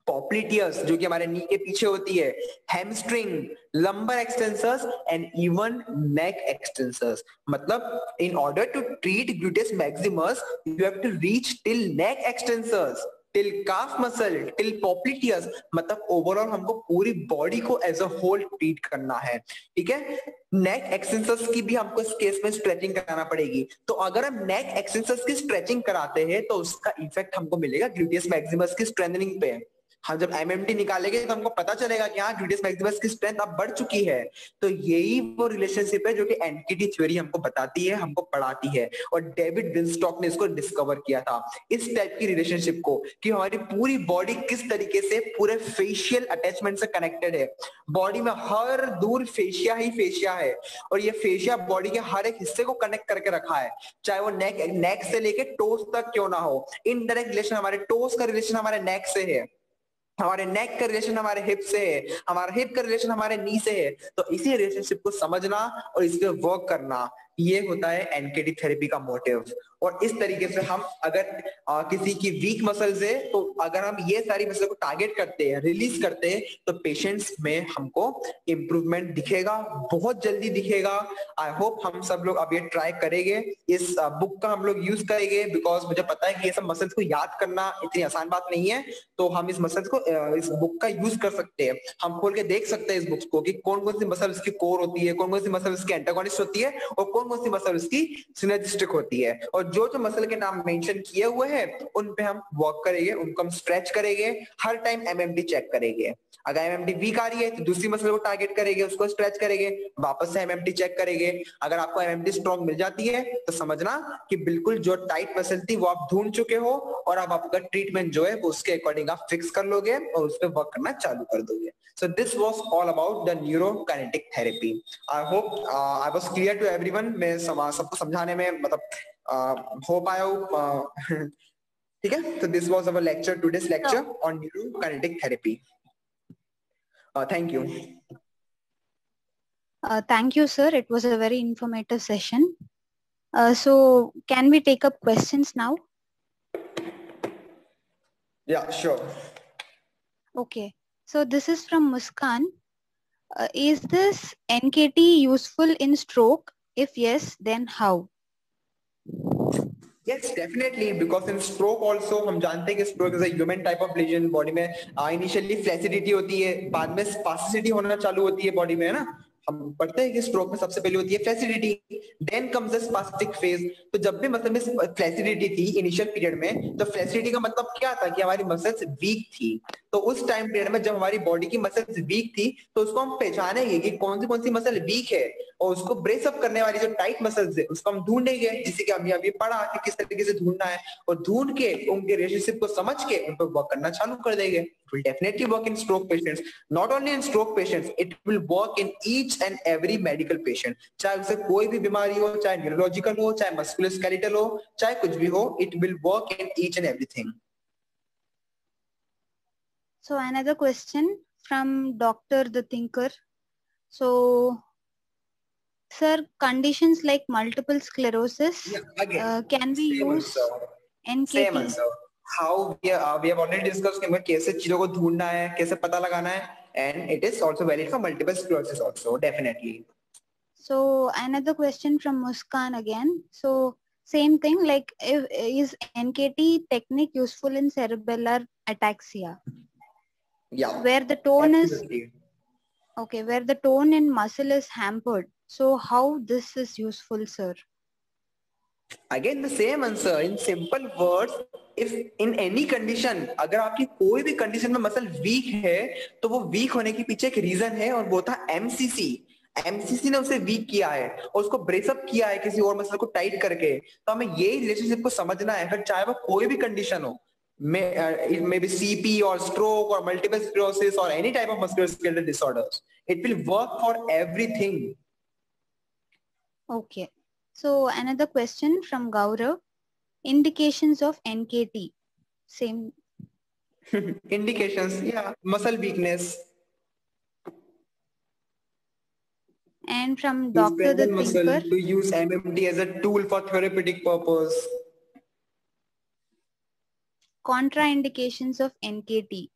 पॉप्लिटियस जो कि हमारे नी के पीछे होती है, hamstring, lumbar extensors and even neck extensors. मतलब in order to treat gluteus maximus you have to reach till neck extensors, till calf muscle, till popliteus. मतलब ओवरऑल हमको पूरी बॉडी को एज अ होल ट्रीट करना है, ठीक है। नेक extensors की भी हमको इस केस में स्ट्रेचिंग कराना पड़ेगी। तो अगर हम नेक एक्सटेंसर्स की स्ट्रेचिंग कराते हैं तो उसका इफेक्ट हमको मिलेगा ग्लूटियस मैक्सिमस की स्ट्रेंथनिंग पे। हम जब MMT निकालेंगे तो हमको पता चलेगा कि हाँ ग्लूटियस मैक्सिमस की स्ट्रेंथ अब बढ़ चुकी है। तो यही वो रिलेशनशिप है जो कि NKT थ्योरी हमको बताती है, हमको पढ़ाती है, और डेविड विंस्टॉक ने इसको डिस्कवर किया था, इस टाइप की रिलेशनशिप को, कि हमारी पूरी बॉडी किस तरीके से पूरे फेशियल अटैचमेंट से कनेक्टेड है। बॉडी में हर दूर फेशिया ही फेशिया है, और ये फेशिया बॉडी के हर एक हिस्से को कनेक्ट करके रखा है, चाहे वो नेक से लेके टोस तक क्यों ना हो। इनडायरेक्ट रिलेशन हमारे टोस का रिलेशन हमारे नेक से है, हमारे नेक का रिलेशन हमारे हिप से है, हमारा हिप का रिलेशन हमारे नी से है। तो इसी रिलेशनशिप को समझना और इस पे वर्क करना, ये होता है NKT थेरेपी का मोटिव। और इस तरीके से हम अगर किसी की वीक मसल्स है तो अगर हम ये सारी मसल को टारगेट करते हैं, रिलीज करते हैं, तो पेशेंट्स में हमको इंप्रूवमेंट दिखेगा, बहुत जल्दी दिखेगा। आई होप हम सब लोग अब ये ट्राई करेंगे, इस बुक का हम लोग यूज करेंगे, बिकॉज मुझे पता है कि ये सब मसल्स को याद करना इतनी आसान बात नहीं है। तो हम इस मसल्स को इस बुक का यूज कर सकते हैं, हम खोल के देख सकते हैं इस बुक्स को कि कौन कौन सी मसल्स की कोर होती है, कौन कौन सी मसल्स की एंटागोनिस्ट होती है, और कौन कौन सी मसल्स की सिनर्जिस्टिक होती है। और जो जो मसल के नाम मेंशन किए हुए हैं उन पे हम वर्क करेंगे, उनको हम स्ट्रेच करेंगे, हर टाइम MMT चेक करेंगे। अगर MMT वीक आ रही है तो दूसरी मसल को टारगेट करेंगे, उसको स्ट्रेच करेंगे, वापस से MMT चेक करेंगे। अगर आपको MMT स्ट्रॉन्ग मिल जाती है तो समझना कि बिल्कुल जो टाइट मसल थी वो आप ढूंढ चुके हो, और अब आपका ट्रीटमेंट जो है वो उसके अकॉर्डिंग आप फिक्स कर लोगे और उस पर वर्क करना चालू कर दोगे। So this was all about the neurokinetic therapy. I hope I was clear to everyone. मैं सबको समझाने में मतलब हो पाया हूँ, ठीक है। So this was our lecture, today's lecture on neurokinetic therapy. Thank you. Thank you, sir. It was a very informative session. So can we take up questions now? Yeah, sure. Okay. So this is from Muskan. Is this NKT useful in stroke? If yes, then how? Yes, definitely. Because in stroke also हम जानते हैं कि stroke is a human type of lesion. Body में initially flaccidity होती है, बाद में spasticity होना चालू होती है बॉडी में, है ना. हम पढ़ते हैं कि स्ट्रोक में सबसे पहले होती है flaccidity, then comes the spastic phase. तो जब भी मतलब में फ्लैसिडिटी थी इनिशियल पीरियड में, तो फ्लैसिडिटी का मतलब क्या था कि हमारी मसल्स वीक थी. तो उस टाइम पीरियड में जब हमारी बॉडी की मसल्स वीक थी, तो उसको हम पहचानेंगे कि कौन सी मसल वीक है, और उसको ब्रेसअप करने वाली जो टाइट मसल्स है उसको हम ढूंढेंगे, जिससे कि हमने अभी पढ़ा कि किस तरीके से ढूंढना है, और ढूंढ के उनके रिलेशनशिप को समझ के उन पर वर्क करना चालू कर देंगे. It will definitely work in stroke patients. Not only in stroke patients, it will work in each and every medical patient. चाहे उसे कोई भी बीमारी हो, चाहे न्यूरोलॉजिकल हो, चाहे मस्कुलोस्केलेटल हो, चाहे कुछ भी हो, it will work in each and everything. So another question from Dr. The Thinker. So, sir, conditions like multiple sclerosis, can we use NKT? Same answer. How we have already discussed कि हमें कैसे चीजों को ढूंढना है, कैसे पता लगाना है, and it is also valid for multiple sclerosis also, definitely. So another question from Muskan again. So same thing, like is NKT technique useful in cerebellar ataxia? Yeah. Where the tone absolutely. is okay, where the tone in muscle is hampered. So how this is useful, sir? Again the same answer in simple words. If in any condition, अगर आपकी कोई भी condition में muscle weak है, तो वो week होने के पीछे एक रीजन है, और वो था एमसीसी. एमसीसी ने उसे वीक किया है और उसको ब्रेसअप किया है किसी और मसल को टाइट करके. तो हमें यही रिलेशनशिप को समझना है, फिर चाहे वो कोई भी कंडीशन हो, it may be CP or stroke or multiple sclerosis or any type of musculoskeletal disorders. It will work for everything. Okay. So another question from Gaurav. Indications of NKT. Same. Indications, yeah, muscle weakness. And from To Dr. The strengthen muscle, Thinker. to use MMT as a tool for therapeutic purpose. Contraindications of NKT.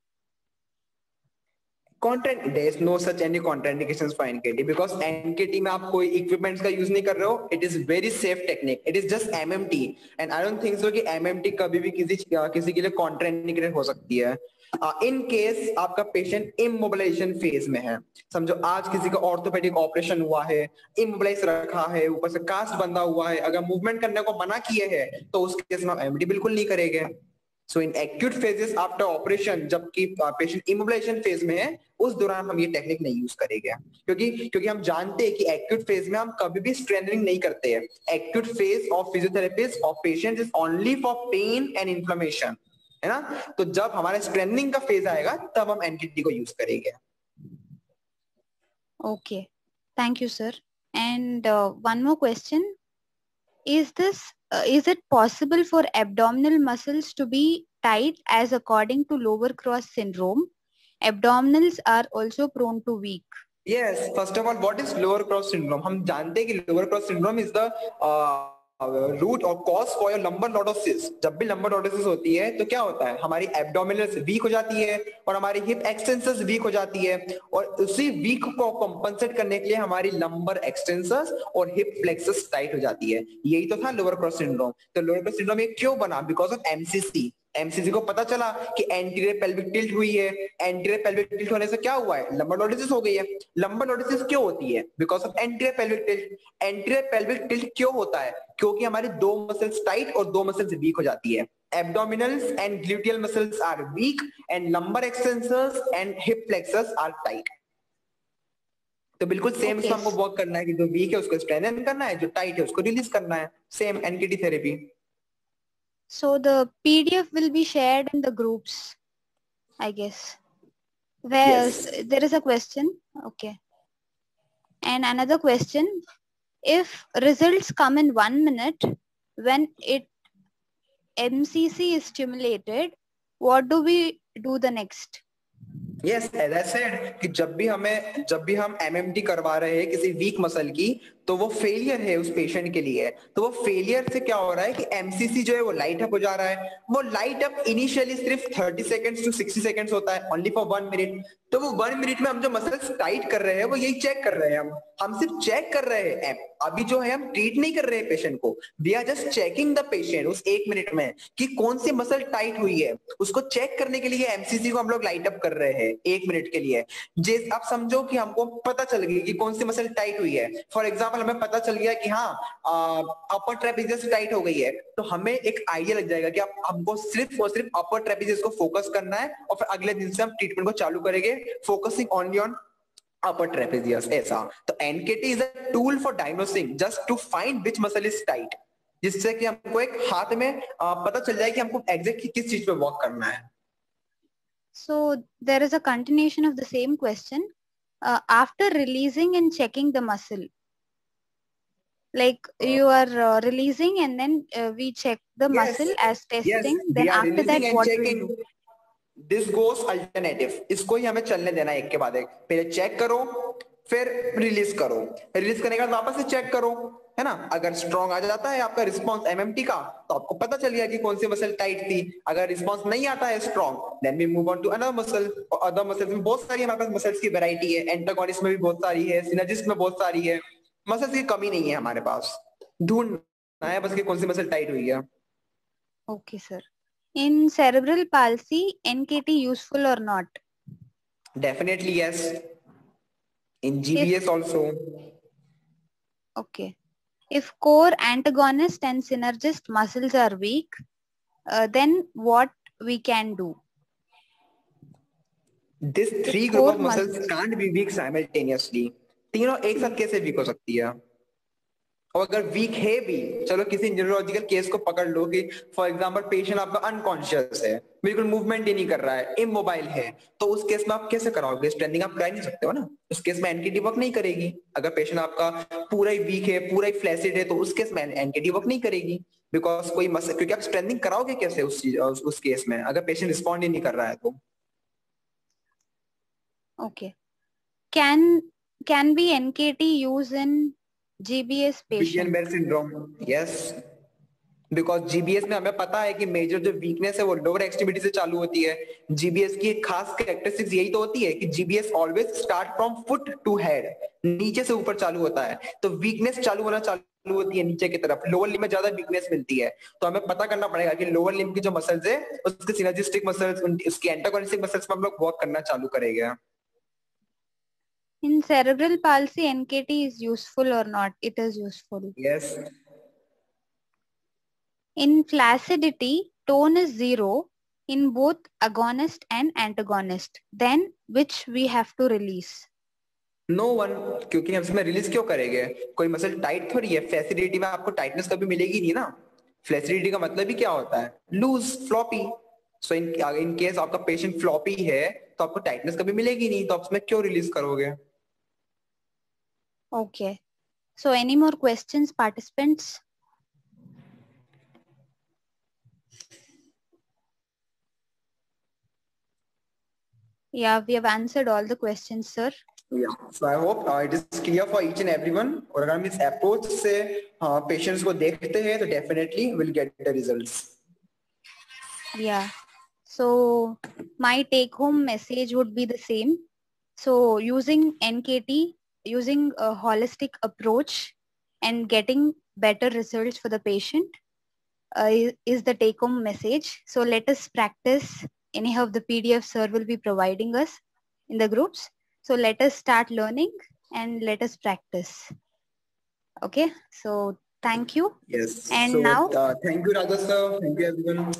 There is no such any contraindications for NKT, because NKT में आप कोई equipments का use नहीं कर रहे हो. It is very safe technique. It is just MMT, and I don't think so कि MMT कभी भी किसी के लिए contraindicated हो सकती है. In case आपका patient immobilization phase में है, समझो आज किसी का orthopedic operation हुआ है, immobilize रखा है, ऊपर से cast बंधा हुआ है, अगर movement करने को मना किए हैं, तो उस केस में MMT बिल्कुल नहीं करेंगे. So in acute phases after operation, जबकि patient immobilization phase में है, उस दौरान हम ये टेक्निक नहीं यूज करेंगे, क्योंकि हम जानते हैं कि एक्यूट फेज में हम कभी भी स्ट्रेंथनिंग नहीं करते हैं. Acute phase of physiotherapist of patient is only for pain and inflammation, है ना. तो जब हमारा स्ट्रेंथनिंग का फेज आएगा, तब हम एनकेटी को यूज करेंगे. Okay, thank you, sir. And one more question: is it possible for abdominal muscles to be tight as according to lower cross syndrome? Abdominals are also prone to weak. Yes, first of all, what is lower cross syndrome? हम जानते हैं कि lower cross syndrome is the root और cause for your lumbar lordosis. जब भी lumbar lordosis होती है, तो क्या होता है, हमारी एब्डोमिनल्स वीक हो जाती है और हमारी हिप एक्सटेंसर्स वीक हो जाती है, और उसी वीक को कंपनसेट करने के लिए हमारी लंबर एक्सटेंसर्स और हिप फ्लेक्सस टाइट हो जाती है. यही तो था लोअर क्रॉस सिंड्रोम. तो लोअर क्रॉस सिंड्रोम ये क्यों बना? Because of MCC. एमसीसी को पता चला कि एंटीरियर पेल्विक टिल्ट हुई है. एंटीरियर पेल्विक टिल्ट होने से क्या हुआ है? लंबर लॉर्डोसिस हो गई है. लंबर लॉर्डोसिस क्यों होती है? Because of anterior pelvic tilt. Anterior pelvic tilt क्यों होता है? क्योंकि हमारी दो मसल्स टाइट और दो मसल्स वीक हो जाती है. Abdominals and gluteal muscles are weak and lumbar extensors and hip flexors are tight. तो बिल्कुल सेम इसमें हमको वर्क करना है कि जो वीक है उसको स्ट्रेंथन करना है, जो टाइट है उसको रिलीज करना है. Same NKT therapy. So the PDF will be shared in the groups, I guess. There is a question. Okay. And another question: if results come in 1 minute when MCC is stimulated, what do we do the next? Yes as I said कि जब भी हम MMT करवा रहे हैं किसी week muscle की, तो वो फेलियर है उस पेशेंट के लिए। तो वो फेलियर से क्या हो रहा है कि एमसीसी जो है वो लाइट अप हो जा रहा है। वो लाइट अप इनिशियली सिर्फ 30 सेकंड्स टू 60 सेकंड्स होता है, ओनली फॉर 1 मिनट। तो वो 1 मिनट में हम जो मसल्स टाइट कर रहे हैं वो यही चेक कर रहे हैं। हम सिर्फ चेक कर रहे हैं। अभी जो है हम ट्रीट नहीं कर रहे हैं पेशेंट को, we are just checking the patient उस 1 मिनट में कि कौन सी मसल टाइट हुई है। उसको चेक करने के लिए एमसीसी को हम लोग लाइट अप कर रहे हैं 1 मिनट के लिए। जे आप समझो कि हमको पता चल गई कि कौन सी मसल टाइट हुई है। फॉर एग्जाम्पल हमें पता चल गया कि हाँ अपर ट्रेपेजियस टाइट हो गई है, तो हमें एक आइडिया लग जाएगा कि हमको सिर्फ और सिर्फ अपर ट्रेपेजियस को फोकस करना है, और फिर अगले दिन से हम ट्रीटमेंट को चालू करेंगे focusing only on upper trapezius ऐसा। तो NKT is a tool for diagnosing just to find which muscle is tight, जिससे कि हमको एक हाथ में पता चल जाए कि हमको एग्जैक्टली किस चीज पे वर्क करना है। So there is a continuation of the same question. After releasing and checking the muscle, like you are releasing and then we check the Yes, muscle as yes, testing. we Then are after releasing that, and what will checking. you do? This goes alternative, इसको ही हमें चलने देना है एक के बाद एक। पहले चेक करो, फिर रिलीज करो। रिलीज करने के बाद वापस से चेक करो, है ना। अगर स्ट्रॉन्ग आ जाता है आपका रिस्पॉन्स एमएमटी का, तो आपको पता चल गया कि कौन सी मसल टाइट थी। अगर रिस्पॉन्स नहीं आता है strong, then we move on to another muscle. और अदर मसल्स में बहुत सारी हमारे पास मसल्स की वैरायटी है। एंटागोनिस्ट में भी बहुत सारी है, सिनर्जिस्ट में बहुत सारी है। मसल्स की कमी नहीं है हमारे पास, ढूंढना है बस कि कौन सी मसल टाइट हुई है। Okay, sir. In cerebral palsy, NKT useful or not? Definitely yes. In If GBS also. okay, if core antagonist and synergist muscles are weak, then what we can do? This If three group core of muscles muscles, can't be weak simultaneously. तीनों एक साथ कैसे week हो सकती है? और अगर week है भी, चलो किसी न्यूरोलॉजिकल केस को पकड़ लो कि फॉर एग्जांपल पेशेंट आपका अनकॉन्शियस है, बिल्कुल मूवमेंट ही नहीं कर रहा है, इमोबाइल है, तो उस केस में आप कैसे कराओगे? स्ट्रेंथिंग आप करा नहीं सकते हो ना, उस केस में एनकेटी वर्क नहीं करेगी। अगर पेशेंट आपका पूरा ही वीक है, पूरा ही फ्लैसिड है, तो उस केस में एनकेटी वर्क नहीं करेगी। बिकॉज कोई मसल, क्योंकि आप स्ट्रेंथिंग कराओगे कैसे उस केस में अगर पेशेंट रिस्पॉन्ड ही नहीं कर रहा है तो। okay, can be NKT used in GBS patient? Guillain-Barré syndrome, yes. Because GBS में हमें पता है कि मेजर जो वीकनेस है वो लोअर एक्सट्रीमिटी से चालू होती है। जीबीएस की एक खास कैरेक्टरिस्टिक्स यही तो होती है कि GBS always start from foot to head, नीचे से ऊपर चालू होता है। तो वीकनेस चालू होती है नीचे की तरफ, लोअर लिम्ब में ज्यादा वीकनेस मिलती है। तो हमें पता करना पड़ेगा कि लोअर लिम्ब की जो मसल्स है उसके सिनर्जिस्टिक मसल्स, उसकी एंटागोनिस्टिक मसल्स में हम लोग वर्क करना चालू करेंगे। In cerebral palsy, NKT is useful or not? It is useful. Yes. In flaccidity, tone is 0 in both agonist and antagonist. Then which we have to release? No one, क्योंकि हम इसमें release क्यों करेंगे? कोई muscle tight थोड़ी है। फ्लेसिडिटी में आपको टाइटनेस कभी मिलेगी नहीं ना। फ्लेसिडिटी का मतलब ही क्या होता है? Loose, floppy. So in case आपका पेशेंट फ्लॉपी है तो आपको टाइटनेस कभी मिलेगी नहीं, तो आप उसमें क्यों रिलीज करोगे? Okay. So any more questions, participants? Yeah, we have answered all the questions, sir. Yeah. So I hope it is clear for each and everyone. और अगर हम इस अप्रोच से पेशेंट्स को देखते हैं तो definitely will get the results. Yeah. So my take home message would be the same. So using NKT, using a holistic approach and getting better results for the patient is the take home message. So let us practice. Anyhow, the PDF sir will be providing us in the groups. So let us start learning and let us practice. Okay. So thank you. Yes. And so now, thank you Raja sir, thank you everyone.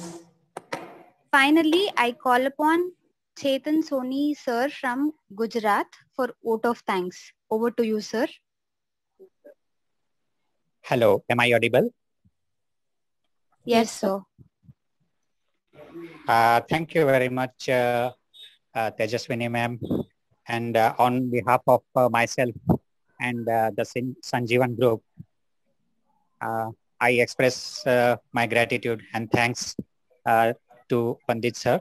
finally, I call upon Chetan Soni sir from Gujarat for vote of thanks. Over to you, sir. Hello, am I audible? Yes, sir. Thank you very much, Tejaswini ma'am. And on behalf of myself and the Sanjeevan group, I express my gratitude and thanks to Pandit sir.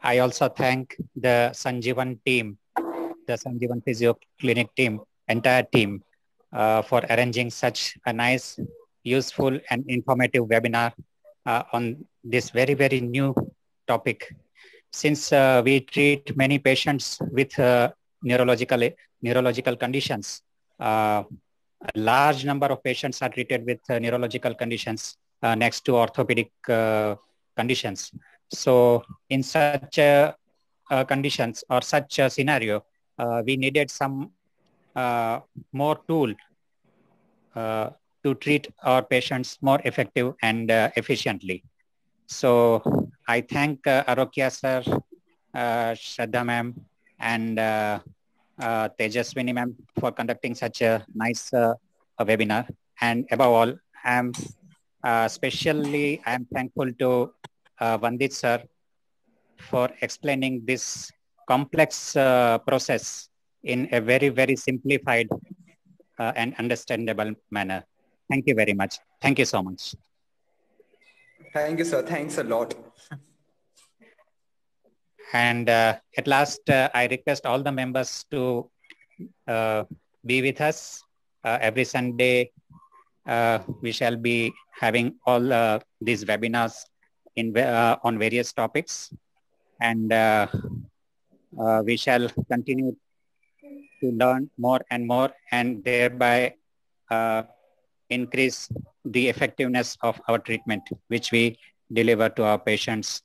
I also thank the Sanjeevan team, the Sanjeevan Physio Clinic team, entire team, for arranging such a nice, useful and informative webinar on this very, very new topic. Since we treat many patients with neurological conditions, a large number of patients are treated with neurological conditions next to orthopedic conditions. So in such conditions or such a scenario, we needed some more tool to treat our patients more effective and efficiently. So I thank Arokya sir, Shraddha ma'am, and Tejaswini ma'am for conducting such a nice webinar. And above all, I am thankful to Vandit sir for explaining this complex process in a very, very simplified and understandable manner. Thank you very much. Thank you so much. Thank you, sir. Thanks a lot. And at last, I request all the members to be with us every Sunday. We shall be having all these webinars on various topics, and we shall continue to learn more and more, and thereby increase the effectiveness of our treatment, which we deliver to our patients.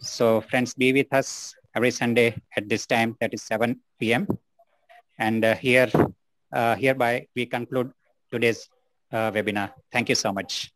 So friends, be with us every Sunday at this time, that is 7 p.m. And hereby we conclude today's webinar. Thank you so much.